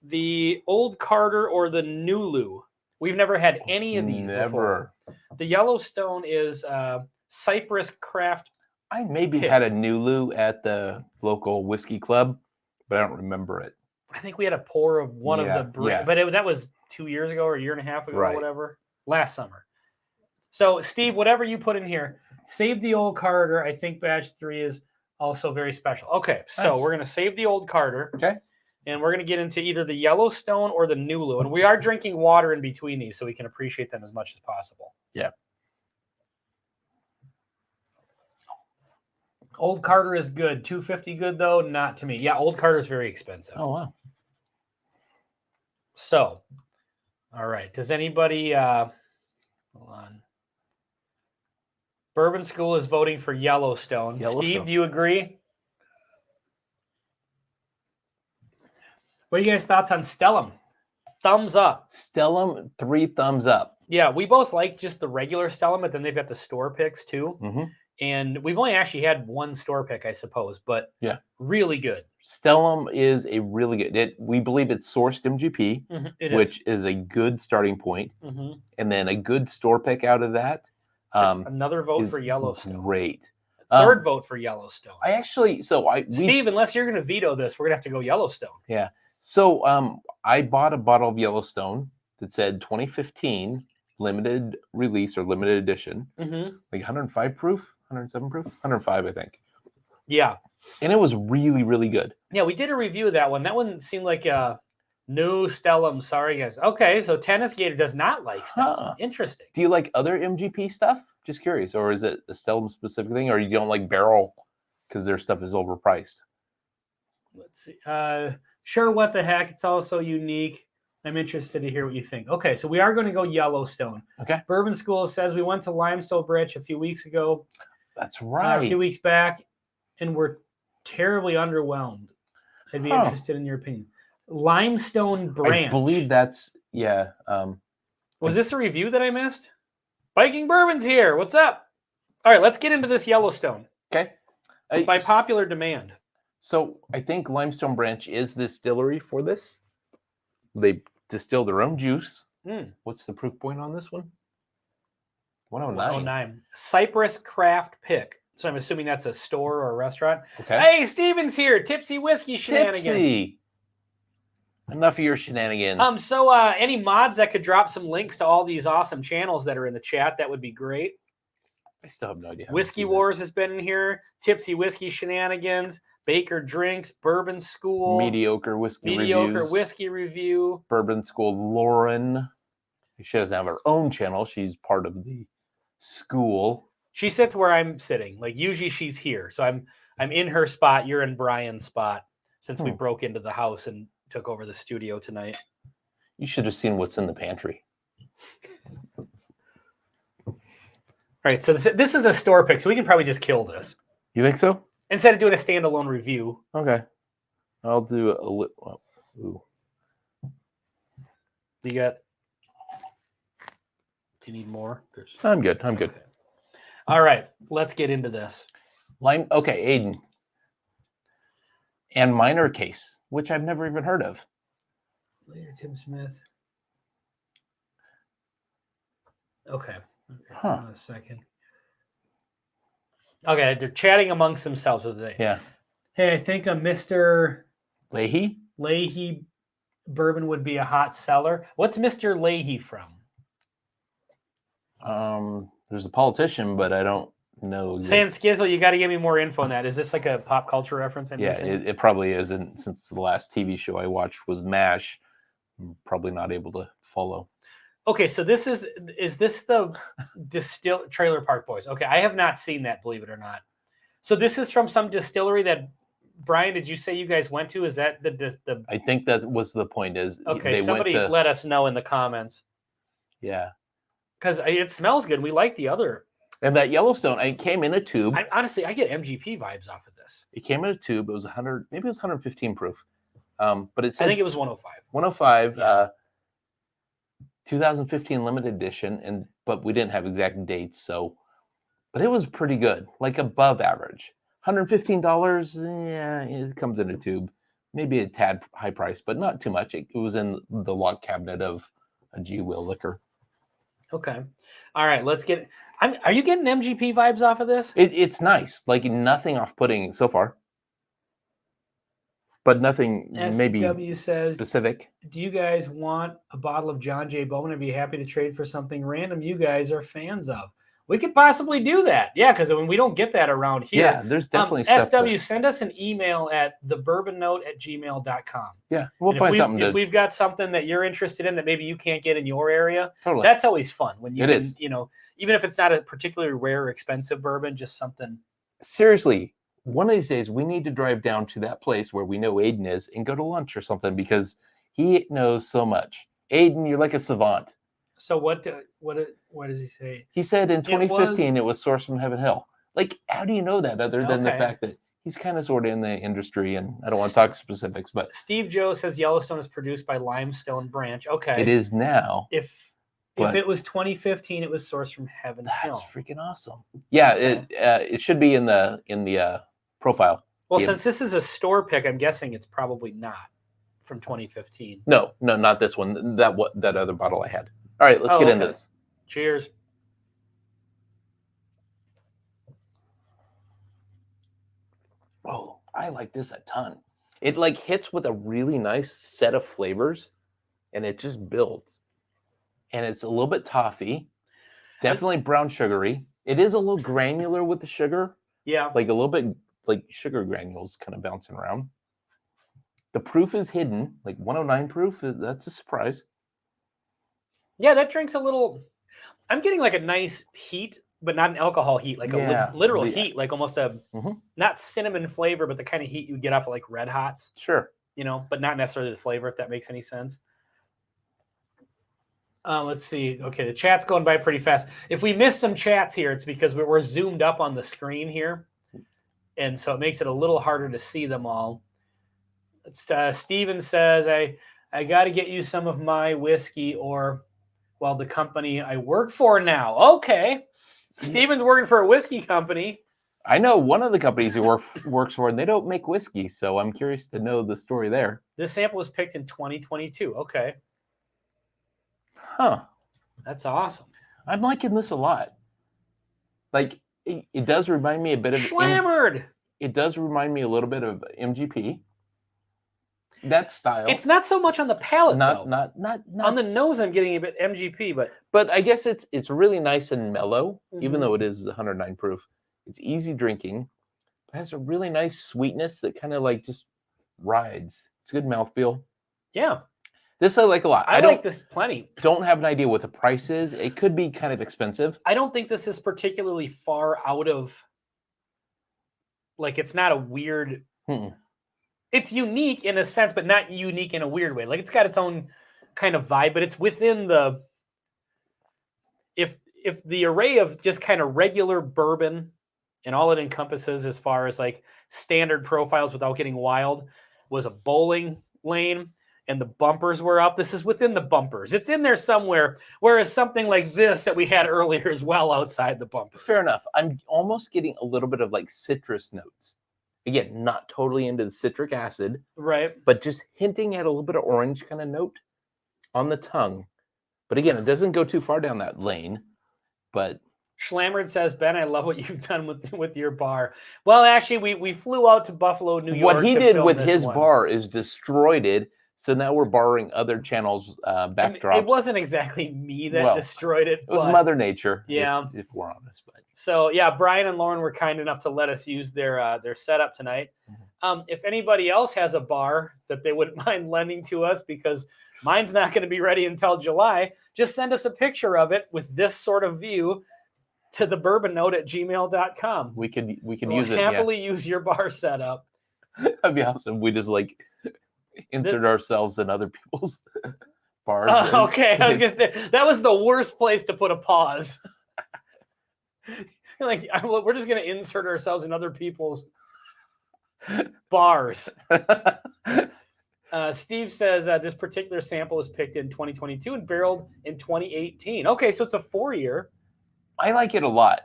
the Old Carter, or the Nulu. We've never had any of these before. The Yellowstone is Cypress Craft. I maybe had a Nulu at the local whiskey club, but I don't remember it. I think we had a pour of one of the but that was 2 years ago or a year and a half ago or whatever, last summer. So, Steve, whatever you put in here, save the Old Carter. I think batch 3 is also very special. Okay, so we're going to save the Old Carter. Okay. And we're going to get into either the Yellowstone or the Nulu. And we are drinking water in between these so we can appreciate them as much as possible. Yeah. Old Carter is good. $250 good, though? Not to me. Yeah, Old Carter is very expensive. Oh, wow. So, all right. Does anybody... hold on. Bourbon School is voting for Yellowstone. Steve, do you agree? What are you guys' thoughts on Stellum? Thumbs up. Stellum, 3 thumbs up. Yeah, we both like just the regular Stellum, but then they've got the store picks too. Mm-hmm. And we've only actually had one store pick, I suppose, but really good. Stellum is a really good. We believe it's sourced MGP, which is a good starting point, and then a good store pick out of that. Another vote for Yellowstone. Great. Third vote for Yellowstone. Steve, unless you're going to veto this, we're going to have to go Yellowstone. Yeah. So I bought a bottle of Yellowstone that said 2015 limited release or limited edition, like 105 proof, 107 proof, 105, I think. Yeah. And it was really, really good. Yeah, we did a review of that one. That one seemed like a new Stellum. Sorry, guys. Okay, so Tennis Gator does not like Stellum. Interesting. Do you like other MGP stuff? Just curious. Or is it a Stellum specific thing? Or you don't like Barrel because their stuff is overpriced? Let's see. Sure, what the heck? It's also unique. I'm interested to hear what you think. Okay, so we are going to go Yellowstone. Okay. Bourbon School says we went to Limestone Branch a few weeks ago. That's right. A few weeks back, and we're terribly underwhelmed. I'd be interested in your opinion. Limestone Branch. I believe that's, was this a review that I missed? Viking Bourbon's here. What's up? All right, let's get into this Yellowstone. Okay. By popular demand. So I think Limestone Branch is the distillery for this. They distill their own juice. What's the proof point on this one? 109. 109. Cypress Craft Pick. So I'm assuming that's a store or a restaurant. Okay. Hey, Steven's here. Tipsy Whiskey Shenanigans. Tipsy. Enough of your shenanigans. So any mods that could drop some links to all these awesome channels that are in the chat, that would be great. I still have no idea. Whiskey Wars has been in here. Tipsy Whiskey Shenanigans. Baker Drinks. Bourbon School. Mediocre Whiskey Review. Bourbon School Lauren. She doesn't have her own channel. She's part of the school. She sits where I'm sitting. Like usually she's here. So I'm in her spot. You're in Brian's spot since we broke into the house and took over the studio tonight. You should have seen what's in the pantry. All right, so this is a store pick, so we can probably just kill this. You think so? Instead of doing a standalone review. Okay. I'll do a little. Ooh. You got... Do you need more? I'm good. Okay. All right, let's get into this. Okay, Aiden. And Minor Case, which I've never even heard of. Later, Tim Smith. Okay. Huh. A second. Okay, they're chatting amongst themselves with it. Yeah. Hey, I think a Mr. Leahy bourbon would be a hot seller. What's Mr. Leahy from? There's a politician, but I don't know. San Skizzle, you got to give me more info on that. Is this like a pop culture reference? It probably isn't, since the last TV show I watched was MASH. I'm probably not able to follow. Okay, so is this the Trailer Park Boys? Okay, I have not seen that, believe it or not. So this is from some distillery that, Brian, did you say you guys went to? Is that the I think that was the point. Okay, somebody let us know in the comments. Yeah. Because it smells good. We like the other. And that Yellowstone, it came in a tube. Honestly, I get MGP vibes off of this. It came in a tube. It was 100, maybe it was 115 proof. But I think it was 105. 105, yeah. 2015 limited edition, but we didn't have exact dates, but it was pretty good, like above average. $115, yeah, it comes in a tube. Maybe a tad high price, but not too much. It was in the log cabinet of a G Will liquor. Okay. All right, let's get... Are you getting MGP vibes off of this? It's nice. Like, nothing off-putting so far. But nothing maybe specific. Do you guys want a bottle of John J. Bowman and be happy to trade for something random you guys are fans of? We could possibly do that. Yeah, because when we don't get that around here. Yeah, there's definitely stuff. SW, send us an email at thebourbonnote@gmail.com. Yeah, we'll find something. If we've got something that you're interested in that maybe you can't get in your area, totally. That's always fun. When you is. Even if it's not a particularly rare or expensive bourbon, just something. Seriously, one of these days we need to drive down to that place where we know Aiden is and go to lunch or something, because he knows so much. Aiden, you're like a savant. So what does he say? He said in 2015 it was sourced from Heaven Hill. Like, how do you know that other than the fact that he's kind of sort of in the industry, and I don't want to talk specifics, but Steve Joe says Yellowstone is produced by Limestone Branch. Okay. It is now. If it was 2015, it was sourced from Heaven Hill. That's freaking awesome. Yeah, okay. It should be in the profile. Well, since this is a store pick, I'm guessing it's probably not from 2015. No, not this one. That other bottle I had. All right, let's get into this. Cheers. Oh, I like this a ton. It like hits with a really nice set of flavors, and it just builds. And it's a little bit toffee, definitely brown sugary. It is a little granular with the sugar. Yeah. Like a little bit like sugar granules kind of bouncing around. The proof is hidden, like 109 proof. That's a surprise. Yeah, that drink's a little... I'm getting like a nice heat, but not an alcohol heat, like a literal heat, like almost a, not cinnamon flavor, but the kind of heat you would get off of like Red Hots. Sure. But not necessarily the flavor, if that makes any sense. Let's see. Okay, the chat's going by pretty fast. If we miss some chats here, it's because we're zoomed up on the screen here. And so it makes it a little harder to see them all. Steven says, I got to get you some of my whiskey, or Well, the company I work for now. Okay. Steven's working for a whiskey company. I know one of the companies he works for, and they don't make whiskey, so I'm curious to know the story there. This sample was picked in 2022. Okay. Huh. That's awesome. I'm liking this a lot. Like, it does remind me a bit of... Slammered! It does remind me a little bit of MGP. That style. It's not so much on the palate, though. Not on the nose, I'm getting a bit MGP, but I guess it's really nice and mellow, even though it is 109 proof. It's easy drinking. It has a really nice sweetness that kind of like just rides. It's a good mouthfeel. Yeah. This I like a lot. I like this plenty. Don't have an idea what the price is. It could be kind of expensive. I don't think this is particularly far out of, like, it's not a weird... It's unique in a sense, but not unique in a weird way. Like, it's got its own kind of vibe, but it's within the... If the array of just kind of regular bourbon and all it encompasses as far as, like, standard profiles without getting wild was a bowling lane and the bumpers were up, this is within the bumpers. It's in there somewhere, whereas something like this that we had earlier is well outside the bumpers. Fair enough. I'm almost getting a little bit of, like, citrus notes. Again, not totally into the citric acid. Right. But just hinting at a little bit of orange kind of note on the tongue. But again, it doesn't go too far down that lane. But Schlammered says, Ben, I love what you've done with your bar. Well, actually, we flew out to Buffalo, New York. What he did with his bar is destroyed it. So now we're borrowing other channels' backdrops. I mean, it wasn't exactly me that destroyed it. It was Mother Nature. Yeah. If we're honest. But. So, yeah, Brian and Lauren were kind enough to let us use their setup tonight. If anybody else has a bar that they wouldn't mind lending to us, because mine's not going to be ready until July, just send us a picture of it with this sort of view to thebourbonnote@gmail.com. We could we'll use it. Happily use your bar setup. That'd be awesome. We just like insert ourselves in other people's bars. Okay, I was gonna say that was the worst place to put a pause. Like, we're just gonna insert ourselves in other people's bars. Steve says this particular sample was picked in 2022 and barreled in 2018. Okay, so it's a 4-year. I like it a lot.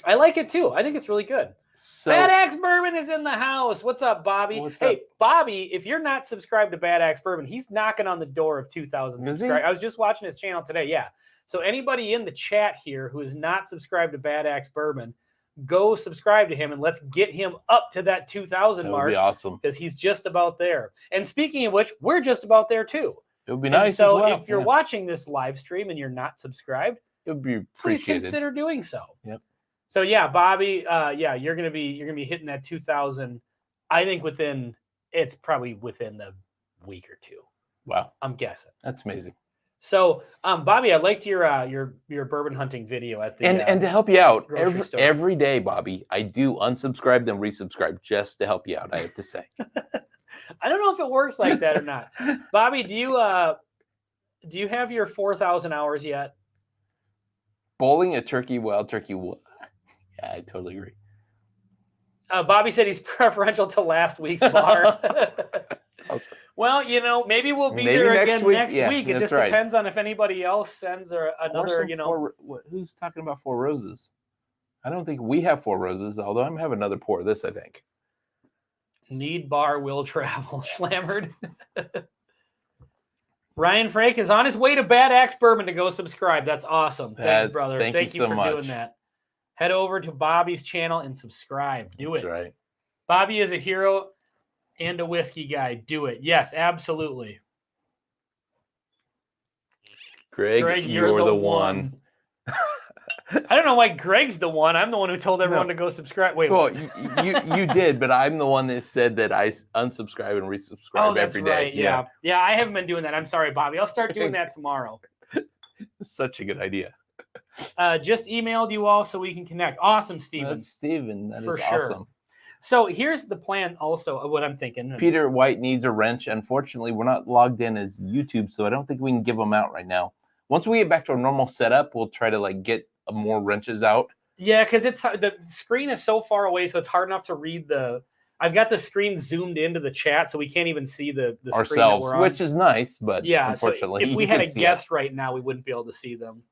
I like it too. I think it's really good. So, Bad Axe Bourbon is in the house. What's up, Bobby? What's up? Bobby, if you're not subscribed to Bad Axe Bourbon, he's knocking on the door of 2,000 subscribers. I was just watching his channel today. Yeah. So anybody in the chat here who is not subscribed to Bad Axe Bourbon, go subscribe to him and let's get him up to that 2,000 mark. That would be awesome. Because he's just about there. And speaking of which, we're just about there too. It would be nice. So as well. if you're watching this live stream and you're not subscribed, it would be please consider doing so. Yep. So yeah, Bobby, you're gonna be hitting that 2,000. I think it's probably within the week or two. Wow, I'm guessing. That's amazing. So, Bobby, I liked your bourbon hunting video at the and to help you out every day, Bobby, I do unsubscribe then resubscribe just to help you out. I have to say. I don't know if it works like that or not. Bobby, do you have your 4,000 hours yet? Bowling a turkey, wild turkey. Yeah, I totally agree. Bobby said he's preferential to last week's bar. Awesome. Well, maybe we'll be there again next week. It just depends on if anybody else sends another, who's talking about Four Roses? I don't think we have Four Roses, although I'm having another pour of this, I think. Need bar, will travel. Schlammered. Ryan Frank is on his way to Bad Axe Bourbon to go subscribe. That's awesome. Thanks, brother. Thank you for doing that. Head over to Bobby's channel and subscribe. Do it. That's right. Bobby is a hero and a whiskey guy. Do it. Yes, absolutely. Greg, you're the one. I don't know why Greg's the one. I'm the one who told everyone to go subscribe. Wait. Well, you did, but I'm the one that said that I unsubscribe and resubscribe every day. Right. Yeah. I haven't been doing that. I'm sorry, Bobby. I'll start doing that tomorrow. Such a good idea. Just emailed you all so we can connect. Awesome, Steven. That's Steven. That is awesome. So here's the plan also of what I'm thinking. Peter White needs a wrench. Unfortunately, we're not logged in as YouTube, so I don't think we can give them out right now. Once we get back to our normal setup, we'll try to get more wrenches out. Yeah, because the screen is so far away, so it's hard enough to read the I've got the screen zoomed into the chat, so we can't even see the screen that Ourselves, we're on. which is nice, but yeah, unfortunately, so if we had a guest right now, we wouldn't be able to see them.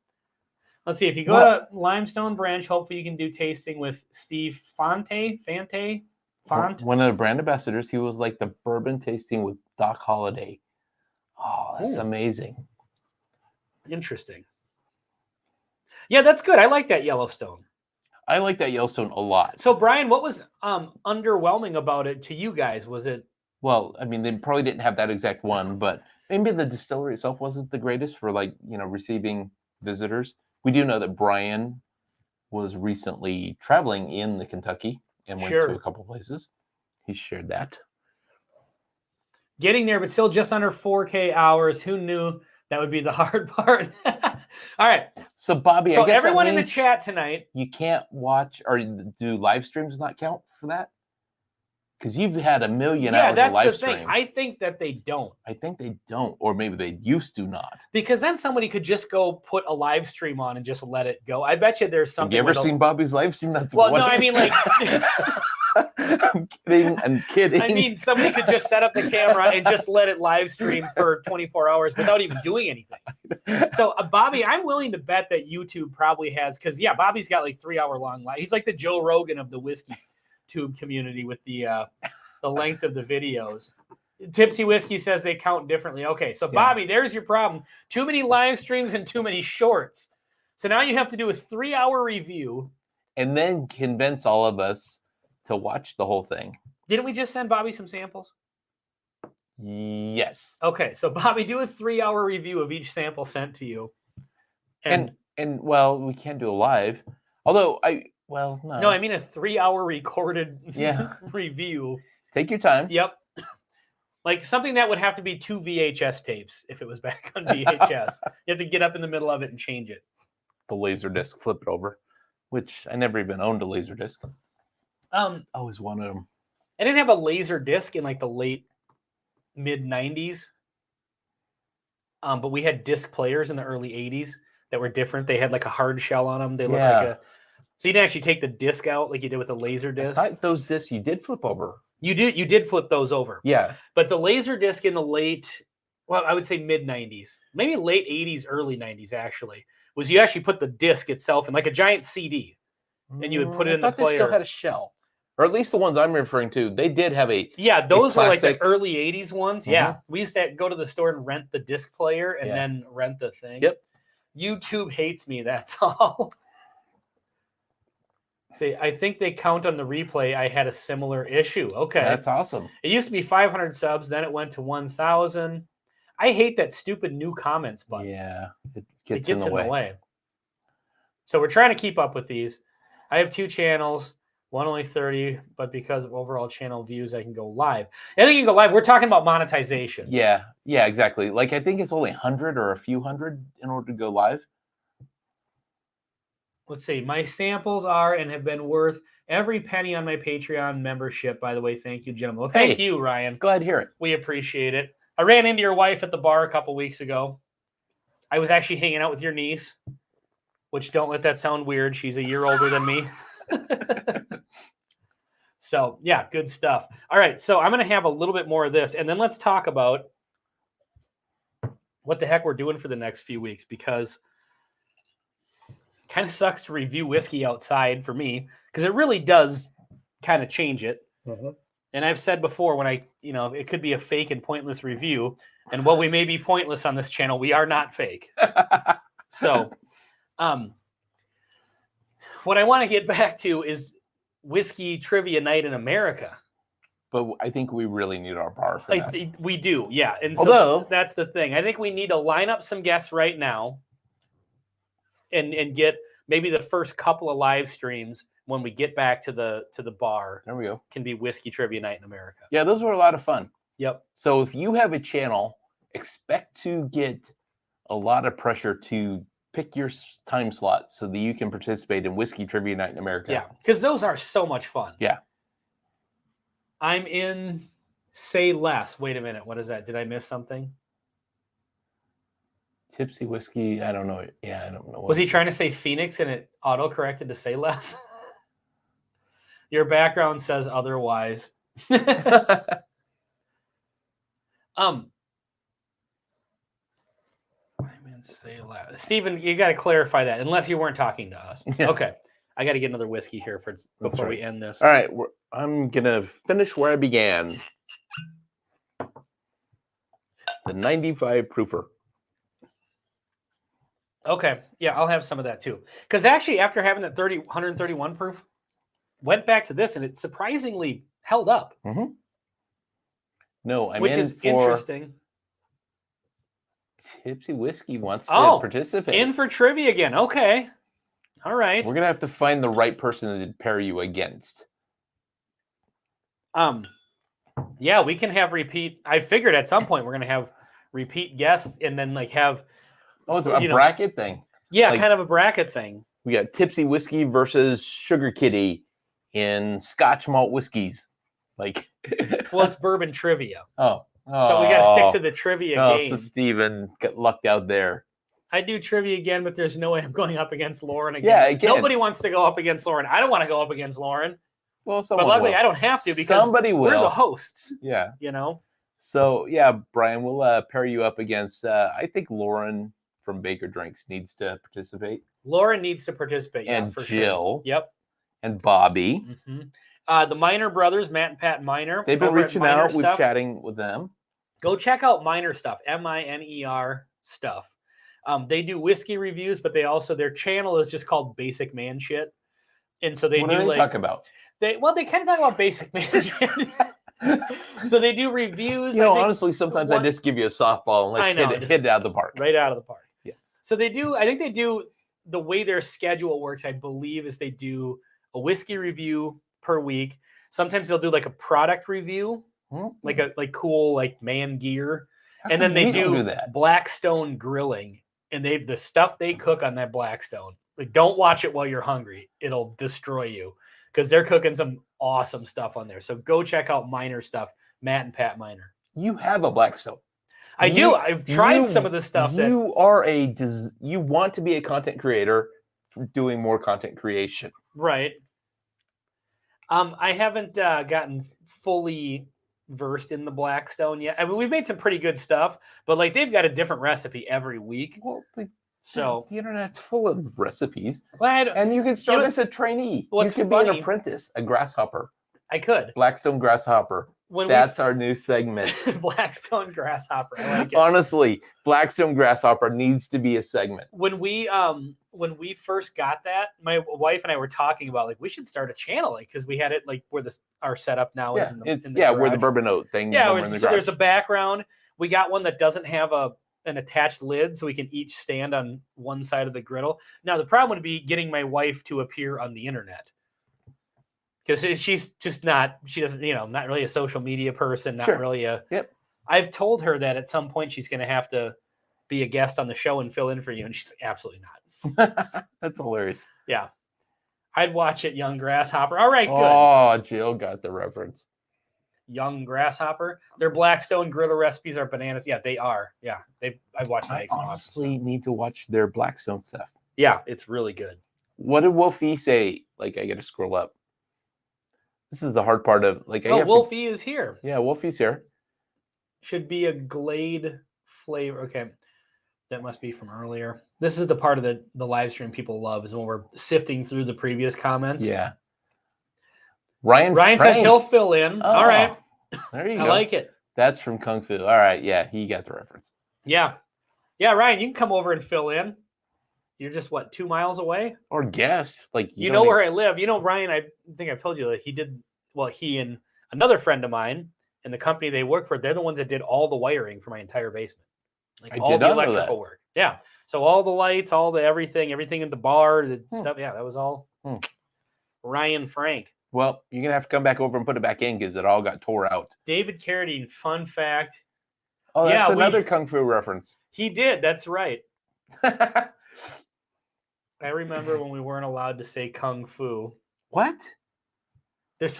Let's see. If you go to Limestone Branch, hopefully you can do tasting with Steve Font. One of the brand ambassadors. He was like the bourbon tasting with Doc Holliday. Oh, that's amazing. Interesting. Yeah, that's good. I like that Yellowstone. I like that Yellowstone a lot. So, Brian, what was underwhelming about it to you guys? Was it? Well, I mean, they probably didn't have that exact one, but maybe the distillery itself wasn't the greatest for receiving visitors. We do know that Brian was recently traveling in the Kentucky and went to a couple places. He shared that. Getting there, but still just under 4K hours. Who knew that would be the hard part? All right. So, Bobby, so I guess everyone in the chat tonight, you can't watch or do live streams not count for that? Because you've had 1 million hours of live stream. Thing. I think that they don't. I think they don't, or maybe they used to not. Because then somebody could just go put a live stream on and just let it go. I bet you there's something. Have you ever seen Bobby's live stream? That's no, I mean like. I'm kidding. I mean, somebody could just set up the camera and just let it live stream for 24 hours without even doing anything. So, Bobby, I'm willing to bet that YouTube probably has, because Bobby's got like 3-hour-long live. He's like the Joe Rogan of the whiskey tube community with the length of the videos. Tipsy Whiskey says they count differently. Okay, so Bobby, there's your problem. Too many live streams and too many shorts. So now you have to do a 3-hour review. And then convince all of us to watch the whole thing. Didn't we just send Bobby some samples? Yes. Okay, so Bobby, do a 3-hour review of each sample sent to you. And well, we can't do a live. Although no. No, I mean a 3-hour recorded review. Take your time. Yep. Like something that would have to be 2 VHS tapes if it was back on VHS. You have to get up in the middle of it and change it. The Laserdisc, flip it over, which I never even owned a Laserdisc. Always wanted them. I didn't have a laser disc in like the late mid 90s. But we had disc players in the early 80s that were different. They had like a hard shell on them. They looked like so you didn't actually take the disc out like you did with a laser disc. I thought those discs you did flip over. You did flip those over. Yeah. But the laser disc in the I would say mid 90s, maybe late 80s, early 90s actually, was you actually put the disc itself in like a giant CD and you would put it in the player. They still had a shell. Or at least the ones I'm referring to, they did have a those were like the early 80s ones. Mm-hmm. Yeah. We used to go to the store and rent the disc player and then rent the thing. Yep. YouTube hates me, that's all. See, I think they count on the replay. I had a similar issue. Okay. That's awesome. It used to be 500 subs, then it went to 1,000. I hate that stupid new comments button. Yeah, it gets in the way. So we're trying to keep up with these. I have 2 channels. One only 30, but because of overall channel views, I can go live. I think you can go live. We're talking about monetization. Yeah, exactly. Like I think it's only 100 or a few hundred in order to go live. Let's see. My samples are and have been worth every penny on my Patreon membership. By the way, thank you, gentlemen. Well, thank you, Ryan. Glad to hear it. We appreciate it. I ran into your wife at the bar a couple weeks ago. I was actually hanging out with your niece, which don't let that sound weird. She's a year older than me. So, yeah, good stuff. All right, so I'm going to have a little bit more of this, and then let's talk about what the heck we're doing for the next few weeks, because it kind of sucks to review whiskey outside for me, because it really does kind of change it. Mm-hmm. And I've said before, when it could be a fake and pointless review, and while we may be pointless on this channel, we are not fake. So, what I want to get back to is Whiskey Trivia Night in America. But I think we really need our bar for that. We do, yeah. And so that's the thing. I think we need to line up some guests right now and get maybe the first couple of live streams when we get back to the bar. There we go. Can be Whiskey Trivia Night in America. Yeah, those were a lot of fun. Yep. So if you have a channel, expect to get a lot of pressure to pick your time slot so that you can participate in Whiskey Trivia Night in America. Yeah, because those are so much fun. Yeah. I'm in Say Less. Wait a minute. What is that? Did I miss something? Tipsy Whiskey. I don't know. Yeah, I don't know. Was he trying to say Phoenix and it auto-corrected to Say Less? Your background says otherwise. Say loud. Stephen, you got to clarify that unless you weren't talking to us. Yeah. Okay. I got to get another whiskey here before we end this. All right. I'm going to finish where I began. The 95 proofer. Okay. Yeah, I'll have some of that too. Because actually, after having that 131 proof, went back to this and it surprisingly held up. Mm-hmm. No, which is interesting. Tipsy Whiskey wants to participate. In for trivia again. Okay. All right. We're going to have to find the right person to pair you against. Yeah, we can have repeat. I figured at some point we're going to have repeat guests and then like have. Oh, it's a bracket thing. Yeah, kind of a bracket thing. We got Tipsy Whiskey versus Sugar Kitty in Scotch malt whiskeys. Like, well, it's bourbon trivia. Oh. So we got to stick to the trivia game. So Steven got lucked out there. I do trivia again, but there's no way I'm going up against Lauren again. Yeah, again. Nobody wants to go up against Lauren. I don't want to go up against Lauren. Well, but luckily I don't have to because somebody will. We're the hosts. Yeah. You know? So, yeah, Brian, we'll pair you up against, I think Lauren from Baker Drinks needs to participate. Lauren needs to participate, and for Jill. Sure. Yep. And Bobby. Mm-hmm. The Miner brothers, Matt and Pat Miner. They've been reaching out. We're chatting with them. Go check out Miner Stuff, Miner Stuff. They do whiskey reviews, but they also, their channel is just called Basic Man Shit. And so they talk about? They kind of talk about Basic Man Shit. So they do reviews. You know, honestly, sometimes I just give you a softball and hit it out of the park. Right out of the park. Yeah. So they do, I think they do, the way their schedule works, I believe, is they do a whiskey review per week. Sometimes they'll do like a product review. Like cool like man gear, and then they do Blackstone grilling, and the stuff they cook on that Blackstone. Like, don't watch it while you're hungry; it'll destroy you because they're cooking some awesome stuff on there. So go check out Miner Stuff, Matt and Pat Miner. You have a Blackstone. I do. I've tried some of the stuff. You want to be a content creator, doing more content creation, right? I haven't gotten fully versed in the Blackstone yet. I mean, we've made some pretty good stuff, but like they've got a different recipe every week. Well, so the internet's full of recipes, well, and you can start as a trainee. You can be an apprentice, a grasshopper. I could. Blackstone grasshopper. That's our new segment. Blackstone grasshopper. I like it. Honestly, Blackstone grasshopper needs to be a segment. When we first got that, my wife and I were talking about like we should start a channel because we had it like where our setup now is in the where the bourbon oat thing. Yeah, there's a background. We got one that doesn't have an attached lid, so we can each stand on one side of the griddle. Now the problem would be getting my wife to appear on the internet. Because she's just she doesn't, not really a social media person, not really Yep. I've told her that at some point she's going to have to be a guest on the show and fill in for you. And she's like, absolutely not. That's hilarious. Yeah. I'd watch it, Young Grasshopper. All right, good. Oh, Jill got the reference. Young Grasshopper. Their Blackstone griddle recipes are bananas. Yeah, they are. Yeah. I've watched them. I honestly need to watch their Blackstone stuff. Yeah, it's really good. What did Wolfie say? Like, I got to scroll up. This is the hard part of like. Wolfie is here. Yeah, Wolfie's here. Should be a Glade flavor. Okay, that must be from earlier. This is the part of the live stream people love is when we're sifting through the previous comments. Yeah. Ryan says he'll fill in. All right. There you go. I like it. That's from Kung Fu. All right. Yeah, he got the reference. Yeah. Yeah, Ryan, you can come over and fill in. You're just 2 miles away? Or guest. Like you know where I live. Ryan, I think I've told you that he and another friend of mine and the company they work for, they're the ones that did all the wiring for my entire basement. Like all the electrical work. Yeah. So all the lights, all the everything in the bar, the stuff. Yeah, that was all Ryan Frank. Well, you're going to have to come back over and put it back in because it all got tore out. David Carradine, fun fact. Oh, that's another Kung Fu reference. He did. That's right. I remember when we weren't allowed to say Kung Fu. What? There's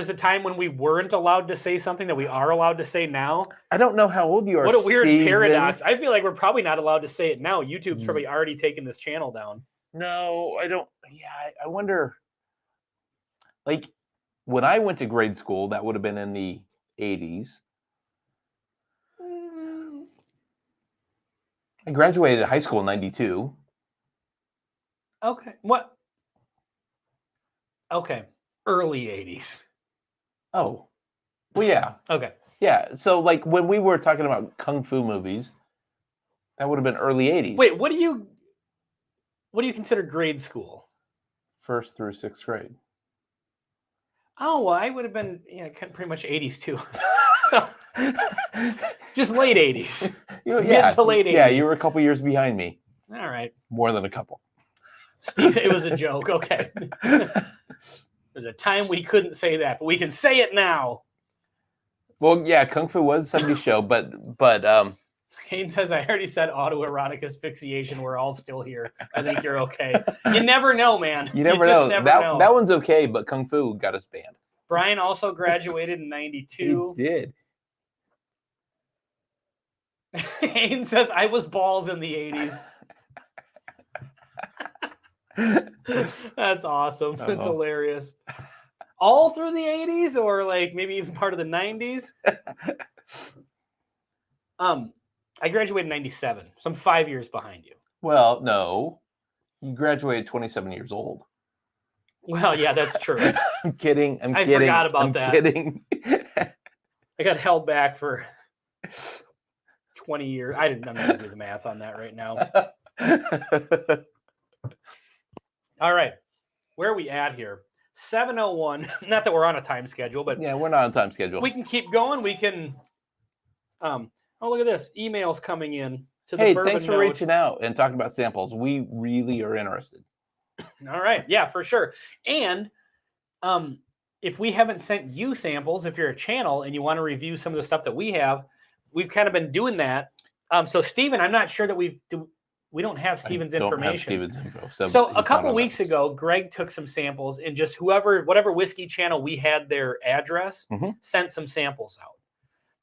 a time when we weren't allowed to say something that we are allowed to say now. I don't know how old you are. What a weird paradox. I feel like we're probably not allowed to say it now. YouTube's probably already taken this channel down. No, I don't. Yeah, I wonder. Like, when I went to grade school, that would have been in the 80s. I graduated high school in 92. Okay. What? Okay. Early 80s. Oh. Well, yeah. Okay. Yeah. So, like, when we were talking about kung fu movies, that would have been early 80s. Wait, what do you consider grade school? 1st through 6th grade. Oh, well, I would have been pretty much 80s too. So just late 80s. Yeah, mid to late 80s. Yeah, you were a couple years behind me. All right. More than a couple. Steve, it was a joke. Okay. There's a time we couldn't say that, but we can say it now. Well, yeah, Kung Fu was a 70s show, but Hayden says, I already said autoerotic asphyxiation. We're all still here. I think you're okay. You never know, man. You never know. That one's okay, but Kung Fu got us banned. Brian also graduated in 92. He did. Hayden says, I was balls in the 80s. That's awesome. That's hilarious. All through the 80s or like maybe even part of the 90s? I graduated in 97, so I'm 5 years behind you. Well, no. You graduated 27 years old. Well, yeah, that's true. I'm kidding. I forgot about that. I'm kidding. I got held back for 20 years. I'm not going to do the math on that right now. All right. Where are we at here? 7:01. Not that we're on a time schedule, but yeah, we're not on a time schedule. We can keep going. We can. Oh, look at this! Emails coming in to the Hey, Bourbon thanks for Note. reaching out and talking about samples. We really are interested. All right, yeah, for sure. And if we haven't sent you samples, if you're a channel and you want to review some of the stuff that we have, we've kind of been doing that. So Steven, I'm not sure that we don't have Steven's information. Have Steven's info. So a couple weeks ago, Greg took some samples and just whatever whiskey channel we had their address, sent some samples out.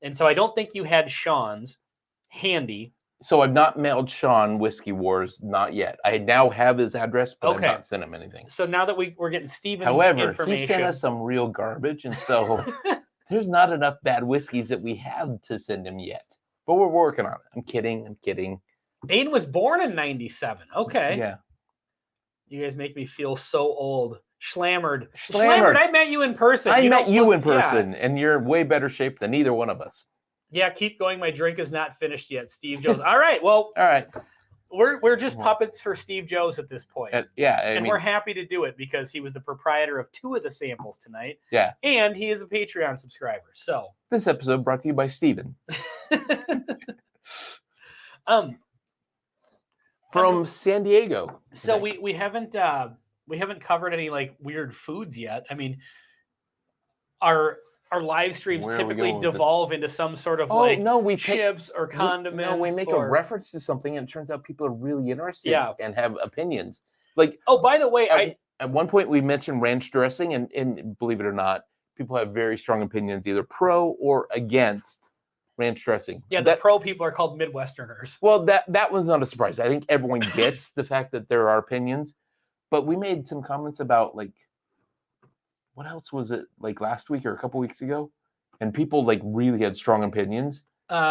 And so I don't think you had Sean's handy. So I've not mailed Sean Whiskey Wars, not yet. I now have his address, but I've not sent him anything. So now that we're getting Steven's information. However, he sent us some real garbage, and so there's not enough bad whiskeys that we have to send him yet. But we're working on it. I'm kidding. Aiden was born in 97. Okay. Yeah. You guys make me feel so old. Schlammered. I met you in person. I met you in person, and you're in way better shape than either one of us. Yeah, keep going. My drink is not finished yet, Steve Joe's. All right. Well, all right. We're just puppets for Steve Joe's at this point. And we're happy to do it because he was the proprietor of 2 of the samples tonight. Yeah. And he is a Patreon subscriber. So this episode brought to you by Steven. From San Diego. So we haven't covered any like weird foods yet. I mean, our live streams typically devolve into some sort of chips or condiments. We make a reference to something, and it turns out people are really interested and have opinions. Like, by the way, at one point we mentioned ranch dressing, and believe it or not, people have very strong opinions, either pro or against ranch dressing. Yeah, the pro people are called Midwesterners. Well, that was not a surprise. I think everyone gets the fact that there are opinions, but we made some comments about like, what else was it, like last week or a couple weeks ago? And people like really had strong opinions.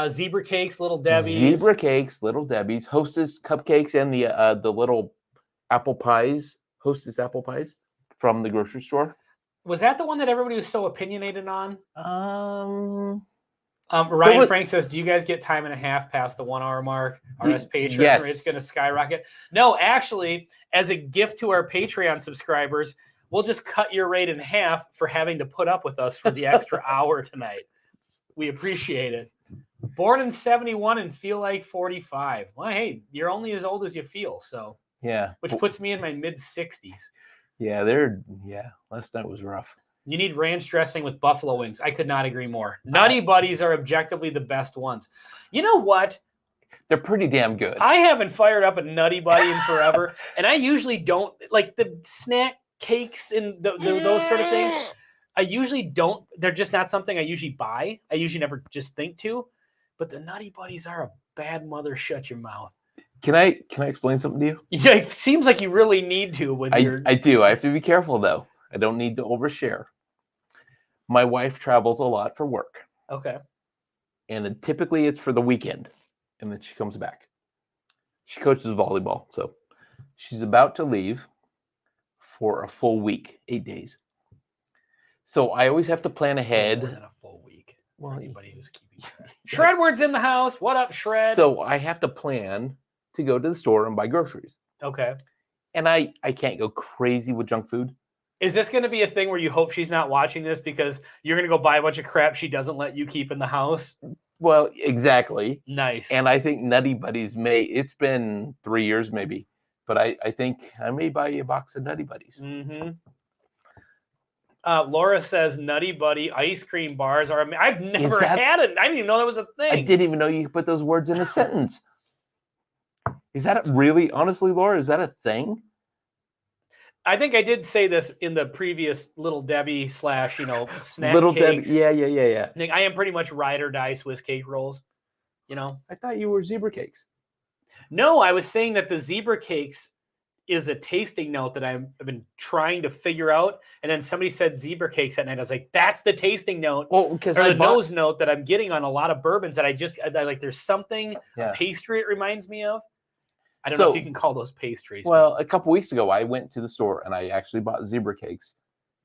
Zebra cakes, Little Debbie's, Hostess cupcakes, and the little apple pies, Hostess apple pies from the grocery store. Was that the one that everybody was so opinionated on? Ryan Frank says, do you guys get time and a half past the 1 hour mark? RS Patreon rate's going to skyrocket. No, actually, as a gift to our Patreon subscribers, we'll just cut your rate in half for having to put up with us for the extra hour tonight. We appreciate it. Born in 71 and feel like 45. Well, hey, you're only as old as you feel. So yeah, which puts me in my mid 60s. Yeah, last night was rough. You need ranch dressing with buffalo wings. I could not agree more. Nutty Buddies are objectively the best ones. You know what? They're pretty damn good. I haven't fired up a Nutty Buddy in forever, and I usually don't like the snack cakes and those sort of things. I usually don't. They're just not something I usually buy. I usually never just think to. But the Nutty Buddies are a bad mother. Shut your mouth. Can I explain something to you? Yeah, it seems like you really need to. I do. I have to be careful though. I don't need to overshare. My wife travels a lot for work. Okay. And then typically it's for the weekend. And then she comes back. She coaches volleyball. So she's about to leave for a full week, 8 days. So I always have to plan ahead. More than a full week. Well, anybody who's keeping track. Shredward's in the house. What up, Shred? So I have to plan to go to the store and buy groceries. Okay. And I can't go crazy with junk food. Is this going to be a thing where you hope she's not watching this because you're going to go buy a bunch of crap she doesn't let you keep in the house? Well, exactly. Nice. And I think Nutty Buddies it's been 3 years maybe, but I think I may buy you a box of Nutty Buddies. Mm-hmm. Laura says Nutty Buddy ice cream bars are. I've never had it. I didn't even know that was a thing. I didn't even know you could put those words in a sentence. Is that really, honestly, Laura? Is that a thing? I think I did say this in the previous Little Debbie / snack Little cakes. Debbie, yeah. I am pretty much ride or die Swiss cake rolls. I thought you were zebra cakes. No, I was saying that the zebra cakes is a tasting note that I've been trying to figure out. And then somebody said zebra cakes that night. I was like, that's the tasting note. Well, because the nose note that I'm getting on a lot of bourbons that I like. There's something a pastry it reminds me of. I don't know if you can call those pastries. Well, a couple weeks ago, I went to the store and I actually bought zebra cakes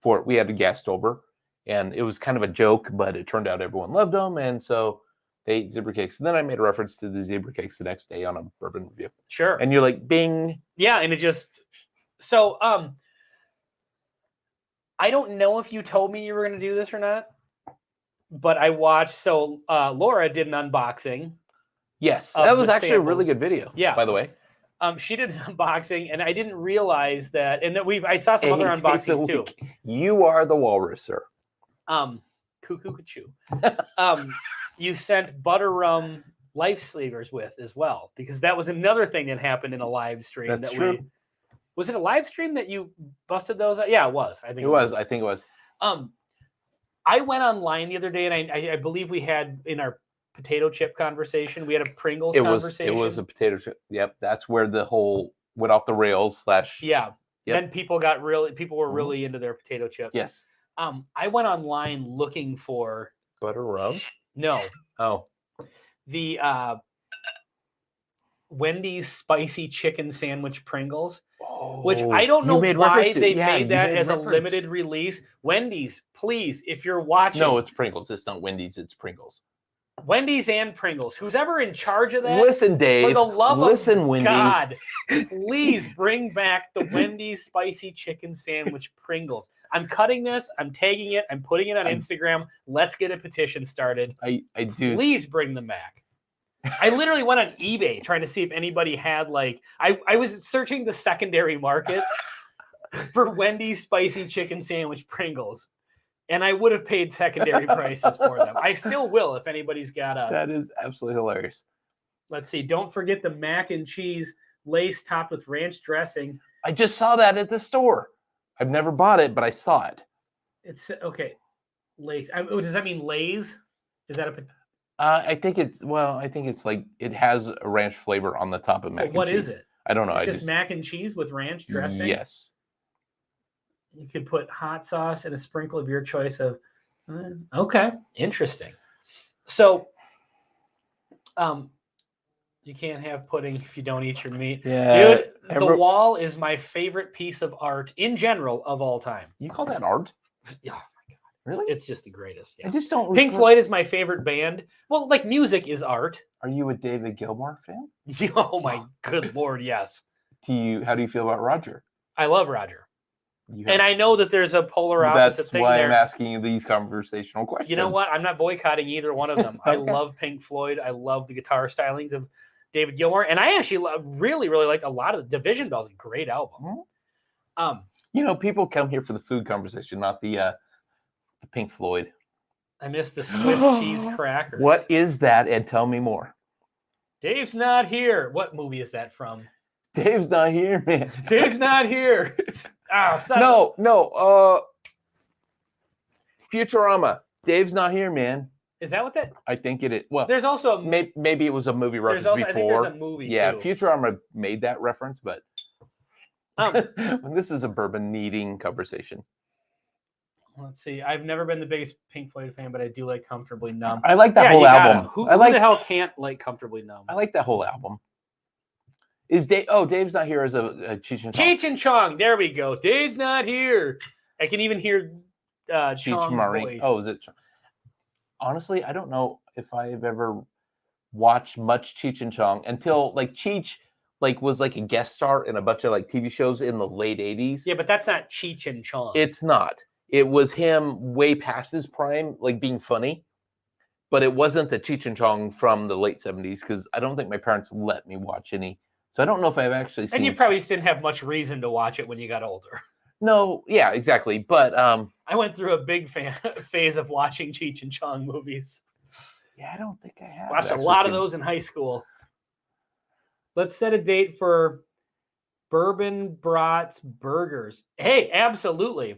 for it. We had a guest over, and it was kind of a joke, but it turned out everyone loved them, and so they ate zebra cakes. And then I made a reference to the zebra cakes the next day on a bourbon review. Sure. And you're like, bing. Yeah, and it just so I don't know if you told me you were going to do this or not, but I watched. So Laura did an unboxing. Yes, that was actually a really good video. Yeah, by the way. She did an unboxing, and I didn't realize that. And that I saw some other unboxings too. You are the walrus, sir. Cuckoo. You sent butter rum lifesavers with as well, because that was another thing that happened in a live stream. That's true. Was it a live stream that you busted those out? Yeah, it was. I think it was. I think it was. I went online the other day, and I believe we had in our potato chip conversation, we had a Pringles conversation. It was a potato chip. Yep, that's where the whole went off the rails / Yeah. Yep. Then people were really into their potato chips. Yes. I went online looking for butter rum. No. Oh. The Wendy's spicy chicken sandwich Pringles, which I don't know why they made that as a limited release. Wendy's, please, if you're watching. No, it's Pringles. It's not Wendy's. It's Pringles. Wendy's and Pringles. Who's ever in charge of that? Listen, Dave. For the love of Wendy. God, please bring back the Wendy's spicy chicken sandwich Pringles. I'm cutting this. I'm tagging it. I'm putting it on Instagram. Let's get a petition started. I do. Please bring them back. I literally went on eBay trying to see if anybody had I was searching the secondary market for Wendy's spicy chicken sandwich Pringles. And I would have paid secondary prices for them. I still will if anybody's got a... That is absolutely hilarious. Let's see. Don't forget the mac and cheese lace topped with ranch dressing. I just saw that at the store. I've never bought it, but I saw it. It's okay. Lace. Does that mean Lay's? Is that a... I think it's like it has a ranch flavor on the top of mac and cheese. What is it? I don't know. It's just mac and cheese with ranch dressing? Yes. You could put hot sauce and a sprinkle of your choice of... Okay. Interesting. So, you can't have pudding if you don't eat your meat. Yeah. Dude, the wall is my favorite piece of art in general of all time. You call that art? Oh, my God. Really? It's just the greatest. Yeah. I just don't... Pink Floyd is my favorite band. Well, music is art. Are you a David Gilmour fan? Oh, my good Lord, yes. How do you feel about Roger? I love Roger. And I know that there's a polar opposite thing there. That's why I'm asking you these conversational questions. You know what? I'm not boycotting either one of them. I love Pink Floyd. I love the guitar stylings of David Gilmour. And I actually really, really like a lot of the Division Bells. A great album. Mm-hmm. People come here for the food conversation, not the Pink Floyd. I miss the Swiss cheese crackers. What is that? And tell me more. Dave's not here. What movie is that from? Dave's not here, man. Dave's not here. No. Futurama. Dave's not here, man. Is that what that? I think it is. Well, there's also maybe it was a movie reference before. I think there's a movie. Yeah, too. Futurama made that reference, but this is a bourbon needing conversation. Let's see. I've never been the biggest Pink Floyd fan, but I do like Comfortably Numb. I like that whole you gotta. album. Who like the hell can't like Comfortably Numb? I like that whole album. Is Dave? Oh, Dave's not here as a Cheech and Chong. Cheech and Chong. There we go. Dave's not here. I can even hear Chong's voice. Oh, is it? Honestly, I don't know if I've ever watched much Cheech and Chong until like Cheech was like a guest star in a bunch of like TV shows in the late 80s. Yeah, but that's not Cheech and Chong. It's not. It was him way past his prime, like being funny. But it wasn't the Cheech and Chong from the late 70s because I don't think my parents let me watch any. So I don't know if I've actually seen. And you probably just didn't have much reason to watch it when you got older. No, yeah, exactly. But I went through a big phase of watching Cheech and Chong movies. Yeah, I don't think I have. Watched a lot of those in high school. Let's set a date for Bourbon Brats Burgers. Hey, absolutely.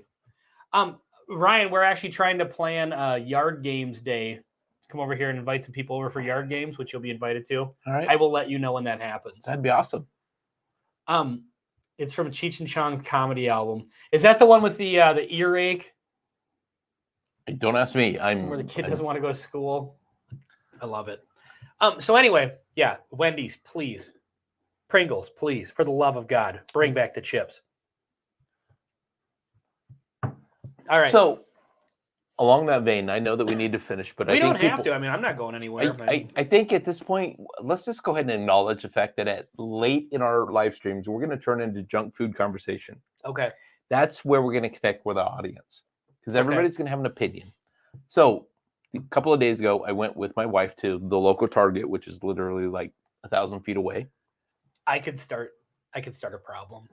Ryan, we're actually trying to plan a Yard Games Day. Come over here and invite some people over for Yard Games, which you'll be invited to. All right. I will let you know when that happens. That'd be awesome. It's from Cheech and Chong's comedy album. Is that the one with the earache? Don't ask me. Where the kid doesn't want to go to school. I love it. So anyway, yeah, Wendy's, please. Pringles, please, for the love of God, bring back the chips. All right. So, along that vein, I know that we need to finish, but we don't have to. I mean, I'm not going anywhere. I think at this point, let's just go ahead and acknowledge the fact that late in our live streams, we're going to turn into junk food conversation. Okay. That's where we're going to connect with our audience because everybody's going to have an opinion. So, a couple of days ago, I went with my wife to the local Target, which is literally like 1,000 feet away. I could start a problem.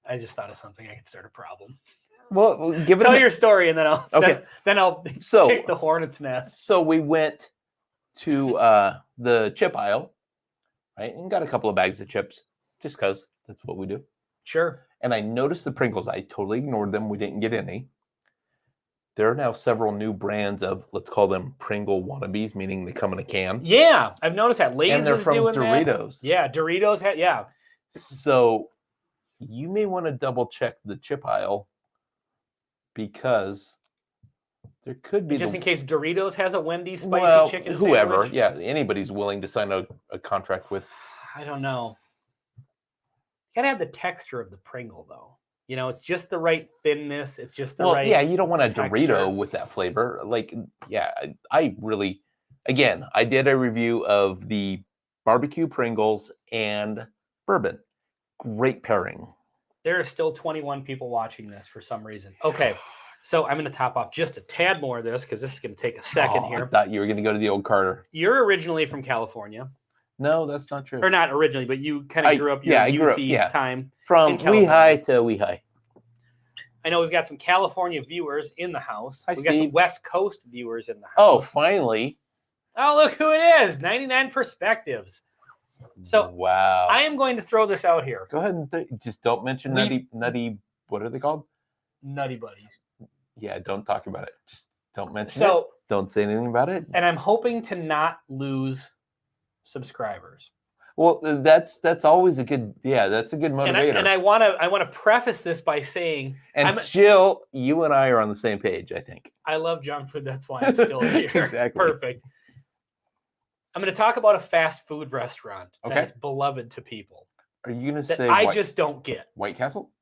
I just thought of something. I could start a problem. Well, tell your story, and then I'll kick the hornet's nest. So we went to the chip aisle, right, and got a couple of bags of chips, just because that's what we do. Sure. And I noticed the Pringles. I totally ignored them. We didn't get any. There are now several new brands of, let's call them Pringle wannabes, meaning they come in a can. Yeah, I've noticed that. Lay's and they're from doing Doritos. That. Yeah, Doritos. Yeah. So you may want to double check the chip aisle because there could be in case Doritos has a Wendy's spicy chicken sandwich. Whoever, yeah, anybody's willing to sign a contract with. I don't know. You gotta have the texture of the Pringle, though. You know, it's just the right thinness. It's just the right. Yeah, you don't want a texture. Dorito with that flavor. Like, yeah, I really, again, I did a review of the barbecue Pringles and bourbon. Great pairing. There are still 21 people watching this for some reason. Okay, so I'm going to top off just a tad more of this because this is going to take a second here. I thought you were going to go to the old Carter. You're originally from California. No, that's not true. Or not originally, but you kind of grew up your youth time. From Weehigh to Weehigh. I know we've got some California viewers in the house. Hi, we've got some West Coast viewers in the house. Oh, finally. Oh, look who it is. 99 Perspectives. So wow. I am going to throw this out here. Go ahead and just don't mention nutty, what are they called? Nutty Buddies. Yeah, don't talk about it. Just don't mention it. Don't say anything about it. And I'm hoping to not lose subscribers. Well, that's always a good, that's a good motivator. And I want to preface this by saying, Jill, you and I are on the same page, I think. I love junk food. That's why I'm still here. Exactly. Perfect. I'm going to talk about a fast food restaurant that is beloved to people. Are you going to say I just don't get? White Castle?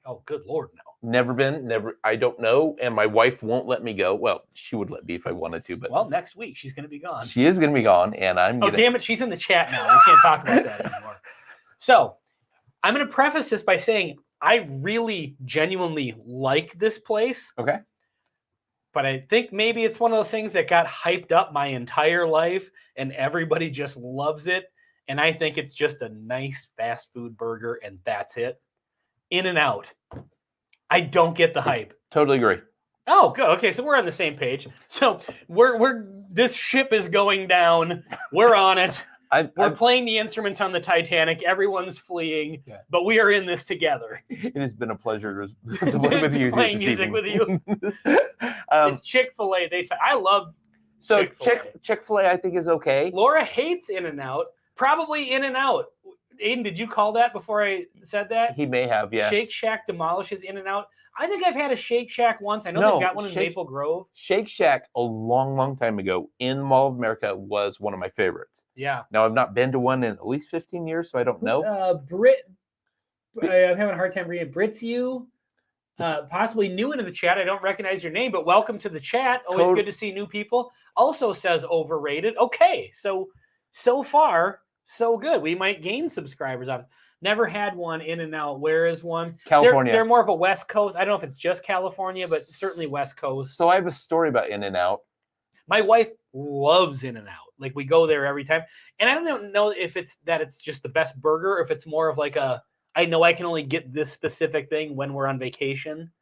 Oh, good Lord, no. Never been, never. I don't know, and my wife won't let me go. Well, she would let me if I wanted to, but next week she's going to be gone. She is going to be gone, and I'm. Oh, damn it! She's in the chat now. We can't talk about that anymore. So, I'm going to preface this by saying I really, genuinely like this place. Okay. But I think maybe it's one of those things that got hyped up my entire life, and everybody just loves it. And I think it's just a nice fast food burger, and that's it. In-N-Out. I don't get the hype. Totally agree. Oh, good. Okay, so we're on the same page. So we're this ship is going down. We're on it. We're playing the instruments on the Titanic. Everyone's fleeing, but we are in this together. It has been a pleasure to play with you. Playing music with you. It's Chick-fil-A. They say I love. So Chick-fil-A, I think, is okay. Laura hates In-N-Out. Probably In-N-Out. Aiden, did you call that before I said that? He may have, yeah. Shake Shack demolishes In-N-Out. I think I've had a Shake Shack once. I know No, they've got one in Maple Grove. Shake Shack a long time ago in Mall of America was one of my favorites. Yeah. Now I've not been to one in at least 15 years, so I don't know. I'm having a hard time reading. Britzu, possibly new into the chat. I don't recognize your name, but welcome to the chat. Always good to see new people. Also says overrated. Okay, so far so good. We might gain subscribers off. Never had one In-N-Out. Where is one? California. They're more of a West Coast. I don't know if it's just California, but certainly West Coast. So I have a story about In-N-Out. My wife loves In-N-Out. Like we go there every time. And I don't know if it's just the best burger, or if it's more of like I know I can only get this specific thing when we're on vacation.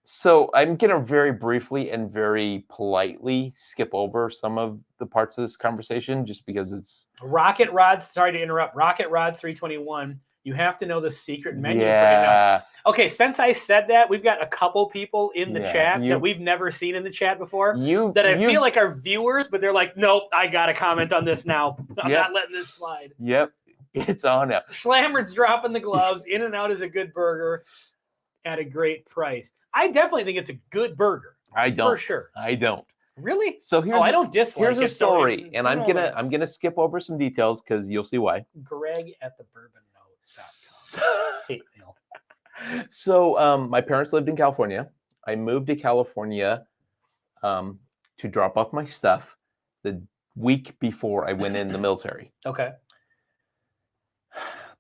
So I'm going to very briefly and very politely skip over some of the parts of this conversation just because it's... Rocket Rods, sorry to interrupt. Rocket Rods 321. You have to know the secret menu for Yeah. Okay, since I said that, we've got a couple people in the chat that we've never seen in the chat before that I feel like are viewers, but they're like, nope, I got to comment on this now. I'm not letting this slide. Yep, it's on now. Schlammert's dropping the gloves. In-N-Out is a good burger at a great price. I definitely think it's a good burger. I don't. For sure. I don't. Really? So here's I don't dislike here's a it, story, and I'm gonna skip over some details because you'll see why. Greg at the bourbonnotes.com. Hate mail. So my parents lived in California. I moved to California to drop off my stuff the week before I went in the military. Okay.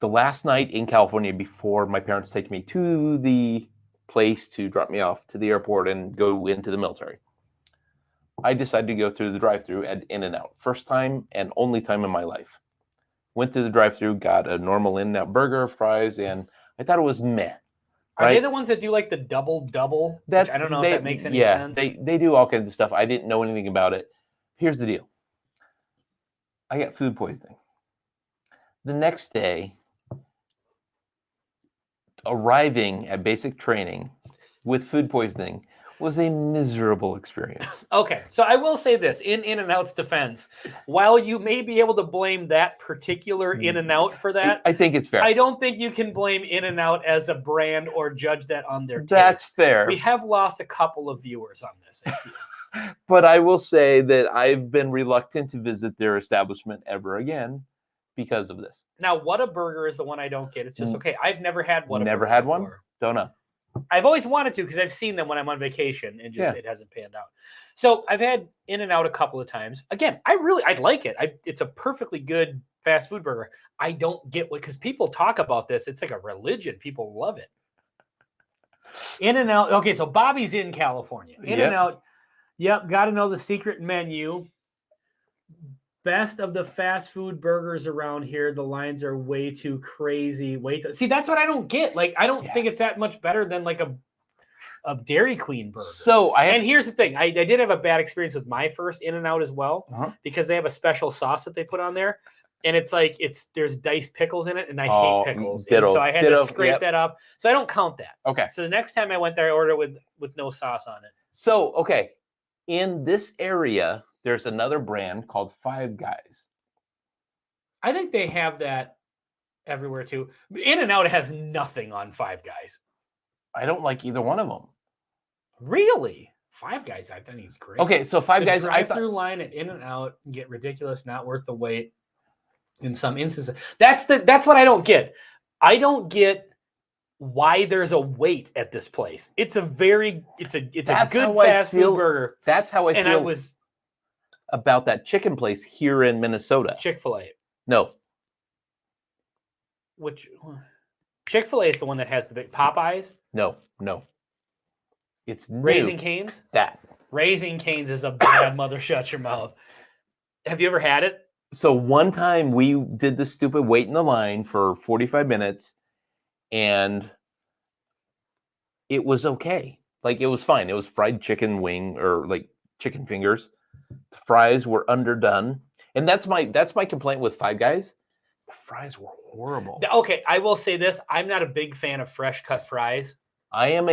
The last night in California before my parents take me to the place to drop me off to the airport and go into the military, I decided to go through the drive-thru at In-N-Out. First time and only time in my life. Went through the drive-thru, got a normal In-N-Out burger, fries, and I thought it was meh. Are they the ones that do like the double? I don't know if that makes any sense. They do all kinds of stuff. I didn't know anything about it. Here's the deal. I got food poisoning. The next day, arriving at basic training with food poisoning was a miserable experience. Okay, so I will say this, in In-N-Out's defense, while you may be able to blame that particular In-N-Out for that, I think it's fair. I don't think you can blame In-N-Out as a brand or judge that on their taste. That's fair. We have lost a couple of viewers on this, I feel. But I will say that I've been reluctant to visit their establishment ever again because of this. Now, Whataburger is the one I don't get. It's just, okay, I've never had Whataburger. Never had before. one? Don't know. I've always wanted to because I've seen them when I'm on vacation and just it hasn't panned out. So I've had In-N-Out a couple of times. Again, I'd like it. It's a perfectly good fast food burger. I don't get what, because people talk about this. It's like a religion. People love it. In-N-Out. Okay, so Bobby's in California. In-N-Out. Yep, got to know the secret menu. Best of the fast food burgers around here. The lines are way too crazy. See, that's what I don't get. Like, I don't think it's that much better than like a Dairy Queen burger. And here's the thing. I did have a bad experience with my first In-N-Out as well, because they have a special sauce that they put on there. And it's like, there's diced pickles in it, and I hate pickles. And so I had to scrape that up. So I don't count that. Okay. So the next time I went there, I ordered with no sauce on it. So, okay. In this area, there's another brand called Five Guys. I think they have that everywhere too. In-N-Out has nothing on Five Guys. I don't like either one of them. Really? Five Guys, I think it's great. Okay, so Five Guys, drive-through line at In-N-Out get ridiculous, not worth the wait. In some instances, that's what I don't get. I don't get why there's a wait at this place. It's a good fast food burger. That's how I feel. And I was about that chicken place here in Minnesota. Chick-fil-A. No. Which Chick-fil-A is the one that has the big Popeyes? No. It's Raising Cane's? That. Raising Cane's is a bad mother shut your mouth. Have you ever had it? So one time we did this stupid wait in the line for 45 minutes, and it was okay. Like, it was fine. It was fried chicken wing or like chicken fingers. The fries were underdone. And that's my complaint with Five Guys. The fries were horrible. Okay, I will say this. I'm not a big fan of fresh cut fries. And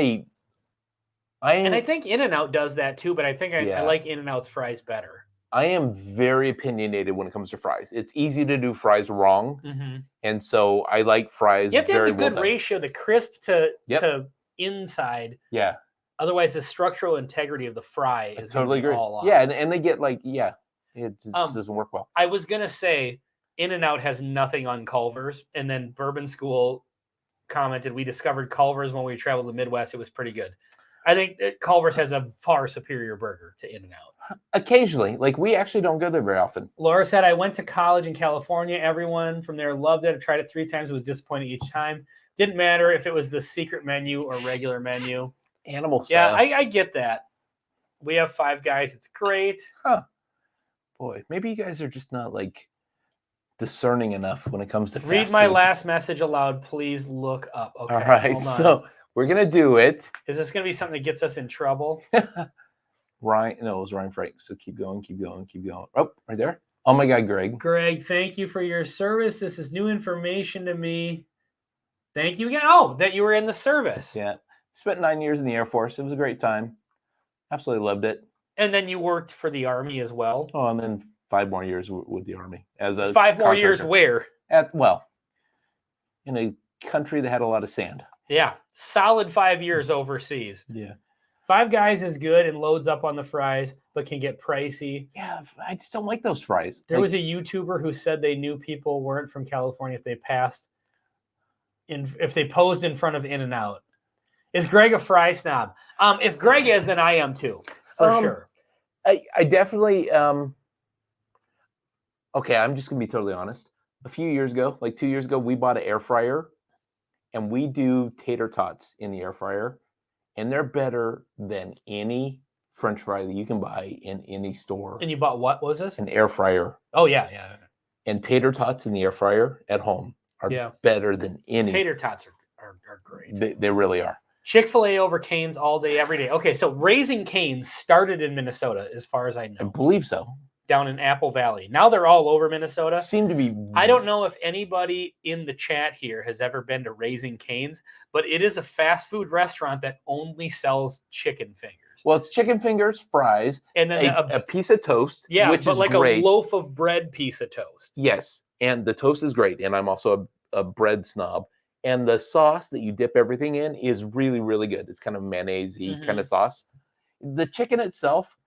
I think In-N-Out does that too, but I think I like In-N-Out's fries better. I am very opinionated when it comes to fries. It's easy to do fries wrong, and so I like fries. You have to have very the good well ratio, the crisp to Yep. inside. Yeah, Otherwise, the structural integrity of the fry I is totally agree. all off. Yeah, and they get like it just doesn't work well. I was gonna say In-N-Out has nothing on Culver's, and then Bourbon School commented we discovered Culver's when we traveled the Midwest. It was pretty good. I think that Culver's has a far superior burger to In-N-Out. Occasionally, like we actually don't go there very often. Laura said, I went to college in California. Everyone from there loved it. I tried it 3 times. It was disappointing each time. Didn't matter if it was the secret menu or regular menu. Animal style. Yeah, I get that. We have 5 guys. It's great. Huh. Boy, maybe you guys are just not like discerning enough when it comes to Read my last message aloud. Please look up. Okay. All right, so we're gonna do it. Is this gonna be something that gets us in trouble? Ryan, no, it was Ryan Frank. So keep going. Oh, right there. Oh my God, Greg. Greg, thank you for your service. This is new information to me. Thank you again. Oh, that you were in the service. Yeah, spent 9 years in the Air Force. It was a great time. Absolutely loved it. And then you worked for the Army as well. Oh, and then 5 more years with the Army as a 5 more years where? In a country that had a lot of sand. Yeah, solid 5 years overseas. Yeah. 5 Guys is good and loads up on the fries, but can get pricey. Yeah, I just don't like those fries. There was a YouTuber who said they knew people weren't from California if they posed in front of In-N-Out. Is Greg a fry snob? If Greg is, then I am too, for sure. I definitely. Okay, I'm just gonna be totally honest. A few years ago, like 2 years ago, we bought an air fryer, and we do tater tots in the air fryer, and they're better than any French fry that you can buy in any store. And you bought what was this? An air fryer. Oh yeah. And tater tots in the air fryer at home are better than any. Tater tots are great. They really are. Chick-fil-A over Cane's all day, every day. Okay, so Raising Cane's started in Minnesota, as far as I know. I believe so. Down in Apple Valley. Now they're all over Minnesota. Seem to be. I don't know if anybody in the chat here has ever been to Raising Cane's, but it is a fast food restaurant that only sells chicken fingers. Well, it's chicken fingers, fries, and then a piece of toast. Yeah, which is like great. A loaf of bread piece of toast. Yes, and the toast is great, and I'm also a bread snob. And the sauce that you dip everything in is really, really good. It's kind of mayonnaise-y kind of sauce. The chicken itself,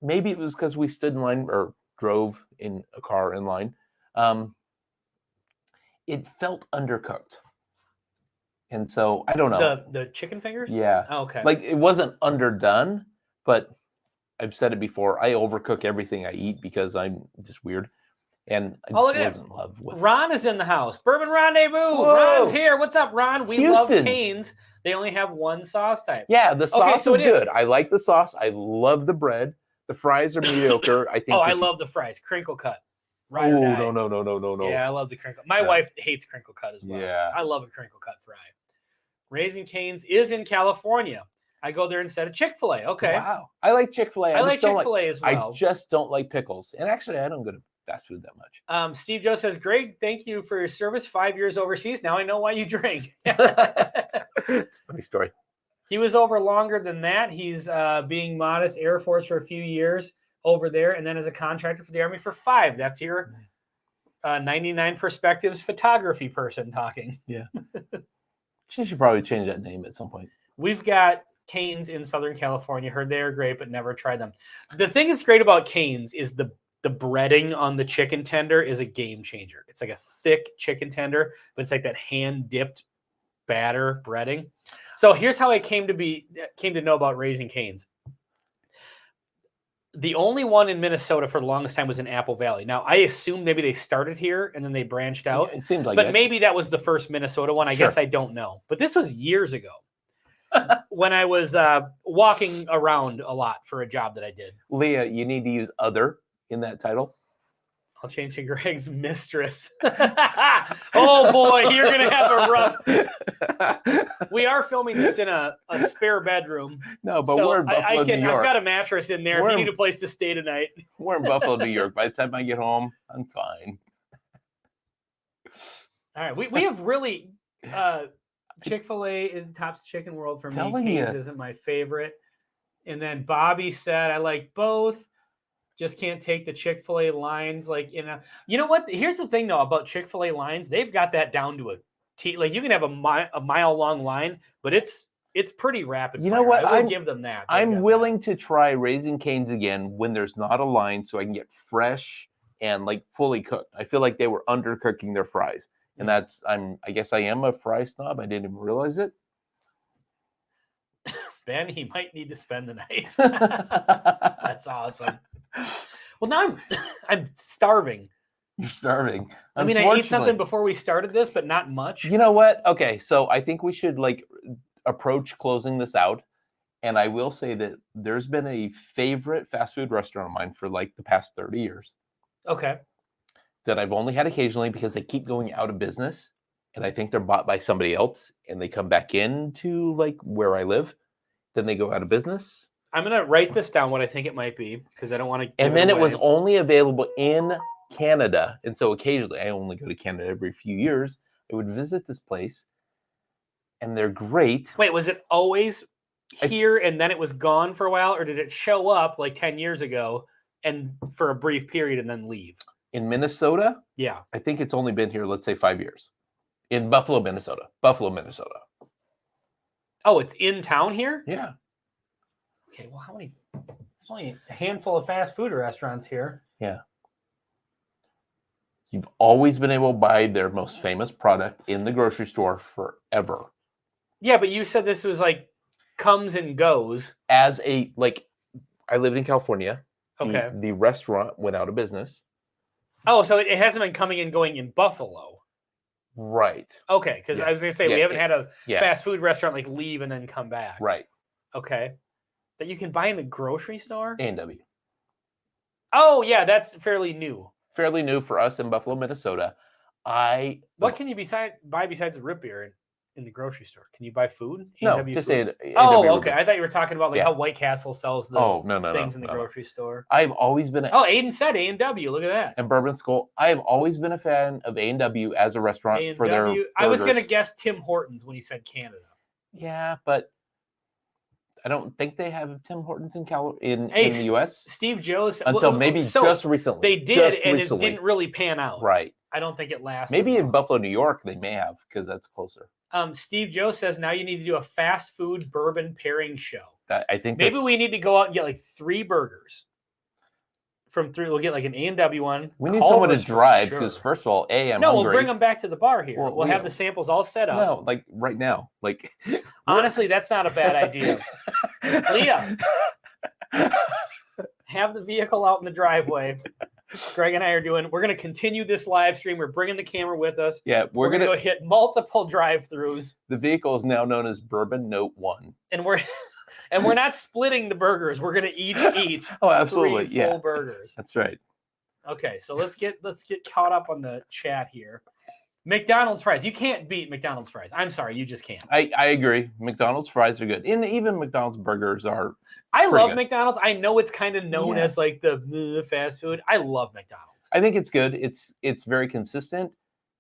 maybe it was because we stood in line or drove in a car in line. It felt undercooked. And so I don't know. The chicken fingers? Yeah. Oh, okay. Like it wasn't underdone, but I've said it before. I overcook everything I eat because I'm just weird. And I just wasn't in love with. Ron is in the house. Bourbon Rendezvous. Whoa. Ron's here. What's up, Ron? We love Cane's. They only have one sauce type. Yeah, the sauce is good. I like the sauce. I love the bread. The fries are mediocre. I think. I love the fries. Crinkle cut. Right. Oh, no. Yeah, I love the crinkle. My wife hates crinkle cut as well. Yeah. I love a crinkle cut fry. Raising Cane's is in California. I go there instead of Chick-fil-A. Okay. Wow. I like Chick-fil-A. I like Chick-fil-A as well. I just don't like pickles. And actually, I don't go to fast food that much. Steve Joe says, Greg, thank you for your service. 5 years overseas. Now I know why you drink. It's a funny story. He was over longer than that. He's being modest, Air Force for a few years over there, and then as a contractor for the Army for 5. That's your 99 Perspectives photography person talking. Yeah. She should probably change that name at some point. We've got Cane's in Southern California. Heard they are great, but never tried them. The thing that's great about Cane's is the breading on the chicken tender is a game changer. It's like a thick chicken tender, but it's like that hand-dipped batter breading. So here's how I came to know about Raising Cane's. The only one in Minnesota for the longest time was in Apple Valley. Now, I assume maybe they started here and then they branched out. Yeah, it seemed like but maybe that was the first Minnesota one. I guess I don't know. But this was years ago when I was walking around a lot for a job that I did. Leah, you need to use other in that title. I'll change to Greg's mistress. Oh boy, you're gonna have a rough. We are filming this in a spare bedroom. No, but we're in Buffalo, New York. I've got a mattress in there if you need a place to stay tonight. We're in Buffalo, New York. By the time I get home, I'm fine. All right, we have really Chick-fil-A is tops chicken world for me. Cane's isn't my favorite. And then Bobby said I like both. Just can't take the Chick-fil-A lines like in a. You know what? Here's the thing though about Chick-fil-A lines. They've got that down to a T. Like you can have a mile long line, but it's pretty rapid. You know what? I will give them that. I'm willing to try Raising Cane's again when there's not a line, so I can get fresh and like fully cooked. I feel like they were undercooking their fries, and I guess I am a fry snob. I didn't even realize it. Ben, he might need to spend the night. That's awesome. Well, now I'm starving. You're starving. I mean, I ate something before we started this, but not much. You know what? Okay, so I think we should like approach closing this out. And I will say that there's been a favorite fast food restaurant of mine for like the past 30 years. Okay. That I've only had occasionally because they keep going out of business. And I think they're bought by somebody else and they come back into like where I live. Then they go out of business. I'm going to write this down, what I think it might be, because I don't want to. And then it was only available in Canada. And so occasionally, I only go to Canada every few years. I would visit this place and they're great. Wait, was it always here and then it was gone for a while? Or did it show up like 10 years ago and for a brief period and then leave? In Minnesota? Yeah. I think it's only been here, let's say 5 years. In Buffalo, Minnesota. Buffalo, Minnesota. Oh, it's in town here? Yeah. Okay, well, how many? There's only a handful of fast food restaurants here. Yeah. You've always been able to buy their most famous product in the grocery store forever. Yeah, but you said this was like comes and goes. As a, like, I lived in California. Okay. The restaurant went out of business. Oh, so it hasn't been coming and going in Buffalo. Right. Okay, because I was going to say, we haven't had a Yeah. fast food restaurant like leave and then come back. Right. Okay. That you can buy in the grocery store? A&W. Oh, yeah, that's fairly new. Fairly new for us in Buffalo, Minnesota. What can you buy besides the root beer in the grocery store? Can you buy food? No, A&W just food? A&W. Oh, okay. I thought you were talking about like Yeah. how White Castle sells the things in the grocery store. I've always been Oh, Aiden said A&W. Look at that. and Bourbon School. I have always been a fan of A&W as a restaurant for their burgers. I was going to guess Tim Hortons when he said Canada. Yeah, but I don't think they have Tim Hortons in the U.S. Steve Joe's until maybe just recently. They did, and it didn't really pan out. Right. I don't think it lasted. Maybe in Buffalo, New York, they may have because that's closer. Steve Joe says now you need to do a fast food bourbon pairing show. I think maybe we need to go out and get like 3 burgers from 3. We'll get like an A&W one. We need someone to drive because first of all, I'm hungry. We'll bring them back to the bar here. We'll have the samples all set up. No, like right now. Like honestly, that's not a bad idea. Leah, have the vehicle out in the driveway. Greg and I are we're going to continue this live stream. We're bringing the camera with us. Yeah, we're going to go hit multiple drive-throughs. The vehicle is now known as Bourbon Note 1. And we're not splitting the burgers. We're going to each eat oh, absolutely. 3 full burgers. That's right. Okay, so let's get caught up on the chat here. McDonald's fries. You can't beat McDonald's fries. I'm sorry, you just can't. I agree. McDonald's fries are good. And even McDonald's burgers are I love good. McDonald's. I know it's kind of known as like the fast food. I love McDonald's. I think it's good. It's very consistent.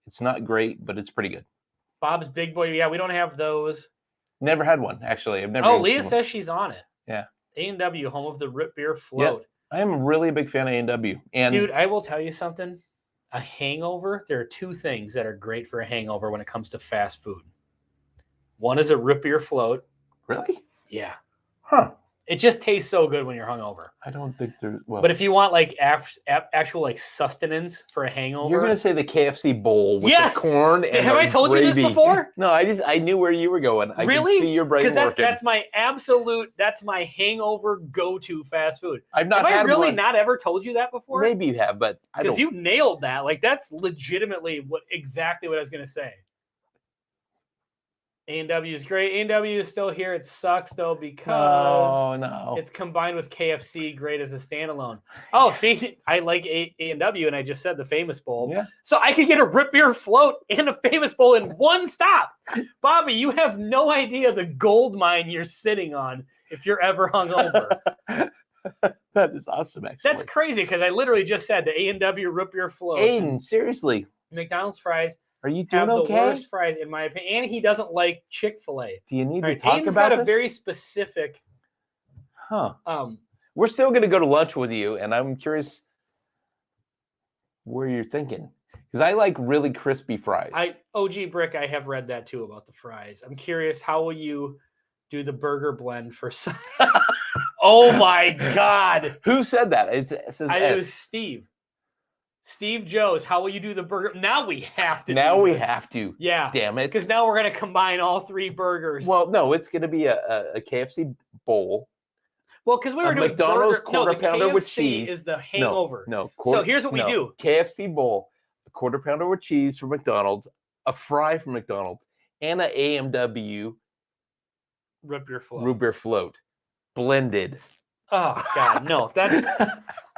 It's not great, but it's pretty good. Bob's Big Boy. Yeah, we don't have those. Never had one, actually. I've never. Oh, Leah says she's on it. Yeah. A&W, home of the root beer float. Yeah, I am really a big fan of A&W. And dude, I will tell you something. A hangover, there are 2 things that are great for a hangover when it comes to fast food. One is a root beer float. Really? Yeah. Huh. It just tastes so good when you're hungover. I don't think there's... Well, but if you want like actual like sustenance for a hangover... You're going to say the KFC bowl with the corn and have I told gravy. You this before? No, I knew where you were going. I really? could see your brain working. Because that's my hangover go-to fast food. I've not had I really one. not ever told you that before? Maybe you have, but I don't. Because you nailed that. Like that's legitimately exactly what I was going to say. A&W is great. A&W is still here. It sucks though because it's combined with KFC. Great as a standalone. Oh, see, I like A&W, and I just said the Famous Bowl. Yeah. So I could get a root beer float and a Famous Bowl in one stop. Bobby, you have no idea the gold mine you're sitting on if you're ever hungover. That is awesome, actually. That's crazy because I literally just said the A&W root beer float. Aiden, seriously. McDonald's fries. Are you doing have okay? The worst fries, in my opinion, and he doesn't like Chick-fil-A. Do you need to talk Aiden's about got this? a very specific. Huh. we're still going to go to lunch with you, and I'm curious where you're thinking. Because I like really crispy fries. OG Brick, I have read that too about the fries. I'm curious, how will you do the burger blend for size? Oh my God. Who said that? It says it was Steve. Steve Joes, how will you do the burger? Now we have to. Now we have to. Yeah. Damn it. Because now we're going to combine all 3 burgers. Well, no, it's going to be a KFC bowl. Well, because we were doing McDonald's burger, quarter pounder KFC with cheese. Is the hangover. No. So here's what we do. KFC bowl, a quarter pounder with cheese from McDonald's, a fry from McDonald's, and an AMW root beer float. Blended. Oh God, no.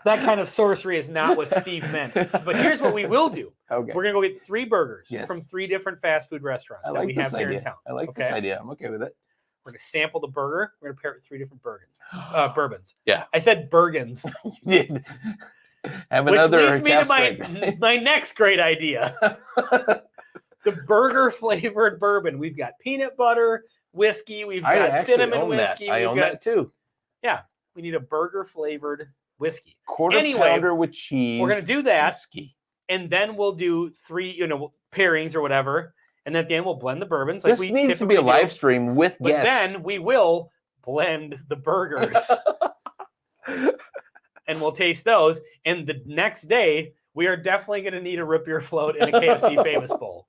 That kind of sorcery is not what Steve meant. But here's what we will do. Okay. We're going to go get 3 burgers from 3 different fast food restaurants that we have here in town. I like this idea. I'm okay with it. We're going to sample the burger. We're going to pair it with 3 different bourbons. Yeah. I said Bourbons. You did. Which leads me to my next great idea. The burger flavored bourbon. We've got peanut butter, whiskey. We've got cinnamon whiskey. I own that too. Yeah. We need a burger flavored whiskey. Quarter pounder with cheese. We're going to do that. Whiskey. And then we'll do 3, pairings or whatever. And then at the end, we'll blend the bourbons. This needs to be a live stream with guests. But then we will blend the burgers. And we'll taste those. And the next day, we are definitely going to need a root beer float in a KFC Famous Bowl.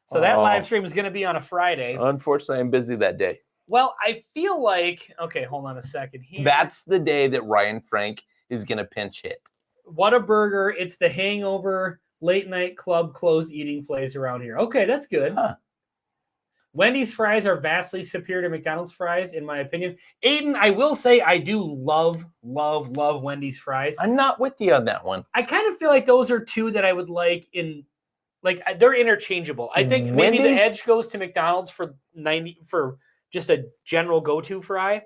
So that live stream is going to be on a Friday. Unfortunately, I'm busy that day. Well, I feel like, okay, hold on a second here. That's the day that Ryan Frank is going to pinch hit. What a burger. It's the hangover late night club closed eating place around here. Okay, that's good. Huh. Wendy's fries are vastly superior to McDonald's fries, in my opinion. Aiden, I will say I do love Wendy's fries. I'm not with you on that one. I kind of feel like those are 2 that I would like they're interchangeable. I think maybe the edge goes to McDonald's for just a general go-to fry,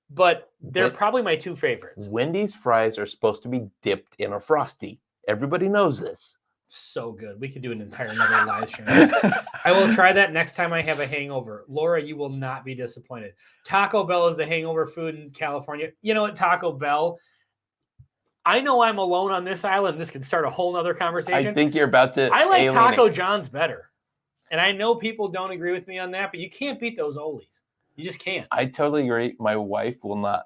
but they're probably my 2 favorites. Wendy's fries are supposed to be dipped in a Frosty. Everybody knows this. So good. We could do an entire another live stream. I will try that next time I have a hangover. Laura, you will not be disappointed. Taco Bell is the hangover food in California. You know what, Taco Bell? I know I'm alone on this island. This could start a whole nother conversation. I think you're about to. I like Taco John's better. And I know people don't agree with me on that, but you can't beat those Olis. You just can't. I totally agree. My wife will not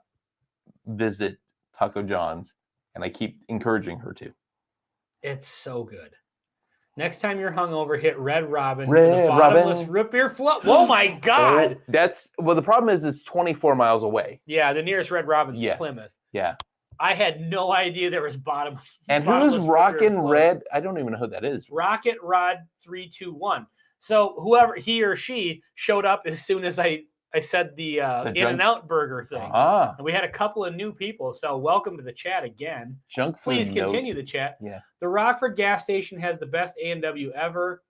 visit Taco John's, and I keep encouraging her to. It's so good. Next time you're hungover, hit Red Robin for the bottomless root beer float. Oh my God! The problem is it's 24 miles away. Yeah, the nearest Red Robin's Plymouth. Yeah. I had no idea there was bottomless. And who's Rockin' Red? I don't even know who that is. Rocket Rod 321. So whoever he or she showed up as soon as I said the In-N-Out burger thing. And we had a couple of new people. So welcome to the chat again. Junk food. Please continue the chat. Yeah. The Rockford gas station has the best A&W ever.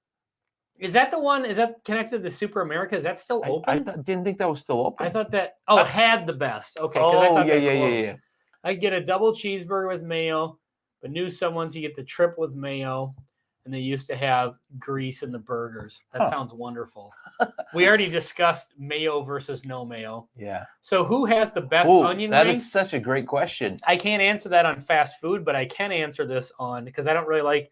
Is that the one? Is that connected to Super America? Is that still open? I didn't think that was still open. I thought that. Had the best. Okay. Yeah. I get a double cheeseburger with mayo, but new someone's you get the triple with mayo. And they used to have grease in the burgers. That sounds wonderful. We already discussed mayo versus no mayo. Yeah. So who has the best onion ring? That is such a great question. I can't answer that on fast food, but I can answer this on, because I don't really like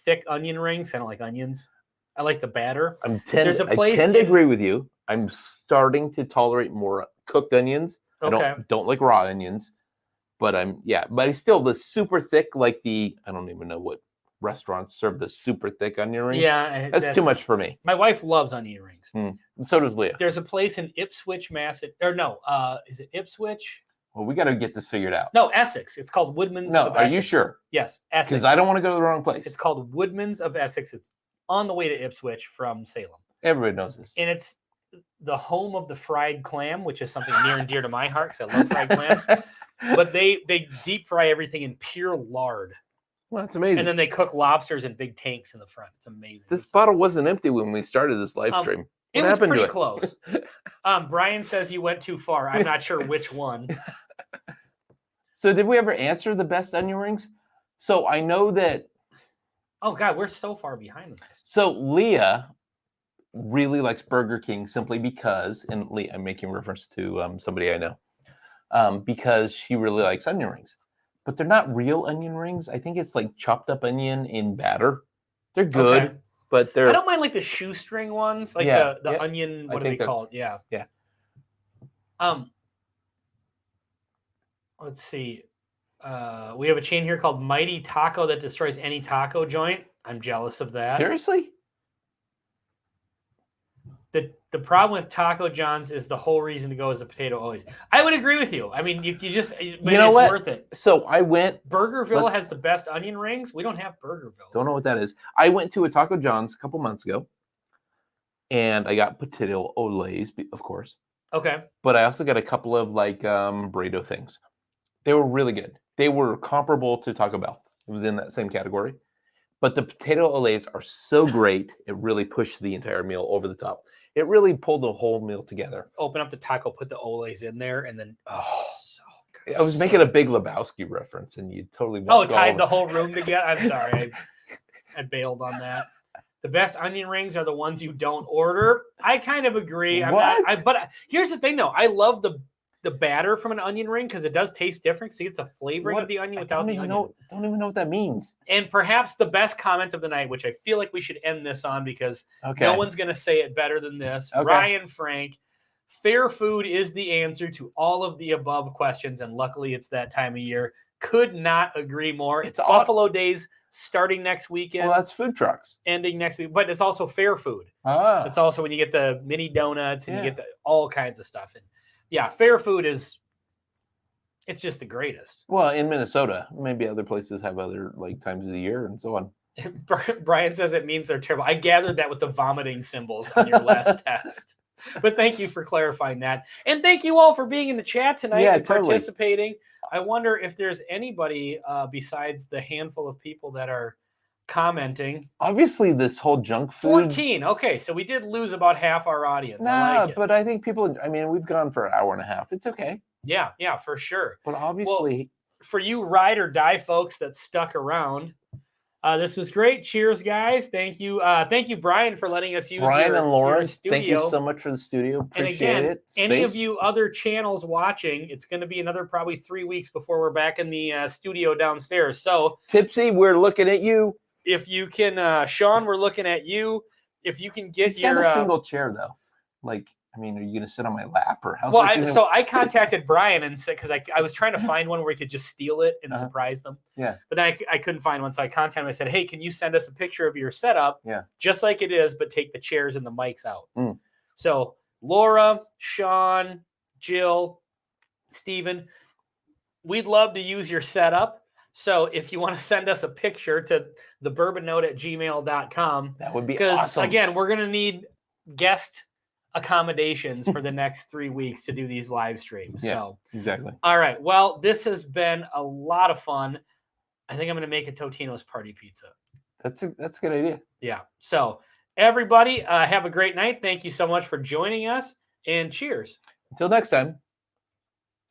thick onion rings. I don't like onions. I like the batter. I tend to agree with you. I'm starting to tolerate more cooked onions. Okay. I don't like raw onions. But but it's still the super thick, like I don't even know what restaurants serve the super thick onion rings. Yeah, that's too much for me. My wife loves onion rings. And so does Leah. There's a place in Ipswich, is it Ipswich? Well, we got to get this figured out. No, Essex. It's called Woodman's of Essex. Are you sure? Yes, Essex. Because I don't want to go to the wrong place. It's called Woodman's of Essex. It's on the way to Ipswich from Salem. Everybody knows this. And it's the home of the fried clam, which is something near and dear to my heart because I love fried clams. But they deep fry everything in pure lard. Well, that's amazing. And then they cook lobsters in big tanks in the front. It's amazing. This bottle wasn't empty when we started this live stream. It was pretty close. Brian says you went too far. I'm not sure which one. So did we ever answer the best onion rings? So I know that. Oh, God, we're so far behind this. So Leah really likes Burger King simply because, and Leah, I'm making reference to somebody I know. because she really likes onion rings. But they're not real onion rings. I think it's like chopped up onion in batter. They're good, Okay. but they're. I don't mind like the shoestring ones, like Yeah, the yeah. onion. I What do they think that's- call it? Yeah. Yeah. Let's see. We have a chain here called Mighty Taco that destroys any taco joint. I'm jealous of that. Seriously? The problem with Taco John's is the whole reason to go is the potato always. I would agree with you. I mean, you just, but You know it's what? worth it. So I went. Burgerville has the best onion rings. We don't have Burgerville. Don't know what that is. I went to a Taco John's a couple months ago, and I got potato olays, of course. Okay. But I also got a couple of like burrito things. They were really good. They were comparable to Taco Bell. It was in that same category. But the potato olays are so great, it really pushed the entire meal over the top. It really pulled the whole meal together. Open up the taco, put the olays in there, and then so good. I was making a Big Lebowski reference, and you totally tied the whole room together. I'm sorry, I bailed on that. The best onion rings are the ones you don't order. I kind of agree. But here's the thing, though. I love the batter from an onion ring because it does taste different. See, it's the flavoring of the onion without the onion. Don't even know what that means. And perhaps the best comment of the night, which I feel like we should end this on because no one's going to say it better than this. Okay. Ryan Frank, fair food is the answer to all of the above questions, and luckily it's that time of year. Could not agree more. It's Buffalo Days starting next weekend. Well, that's food trucks. Ending next week, but it's also fair food. It's also when you get the mini donuts and you get all kinds of stuff. And yeah, fair food it's just the greatest. Well, in Minnesota, maybe other places have other like times of the year and so on. Brian says it means they're terrible. I gathered that with the vomiting symbols on your last test. But thank you for clarifying that. And thank you all for being in the chat tonight and participating. I wonder if there's anybody besides the handful of people that are commenting. Obviously, this whole junk food. 14. Okay, so we did lose about half our audience. But I think people, we've gone for an hour and a half. It's okay. Yeah, for sure. But obviously. Well, for you ride or die folks that stuck around, this was great. Cheers, guys. Thank you. Thank you, Brian, for letting us use Brian and Lauren, your studio. Thank you so much for the studio. Appreciate it. Any of you other channels watching, it's going to be another probably 3 weeks before we're back in the studio downstairs. So, Tipsy, we're looking at you. If you can, Sean, we're looking at you. If you can get He's got a single chair, though. Like, are you going to sit on my lap or how? Well, I contacted Brian and said, because I was trying to find one where we could just steal it and surprise them. Yeah. But then I couldn't find one. So I contacted him. I said, hey, can you send us a picture of your setup? Yeah. Just like it is, but take the chairs and the mics out. So Laura, Sean, Jill, Steven, we'd love to use your setup. So if you want to send us a picture to thebourbonnote@gmail.com. That would be awesome. Again, we're going to need guest accommodations for the next 3 weeks to do these live streams. Yeah, so exactly. All right. Well, this has been a lot of fun. I think I'm going to make a Totino's party pizza. That's a good idea. Yeah. So everybody have a great night. Thank you so much for joining us and cheers. Until next time.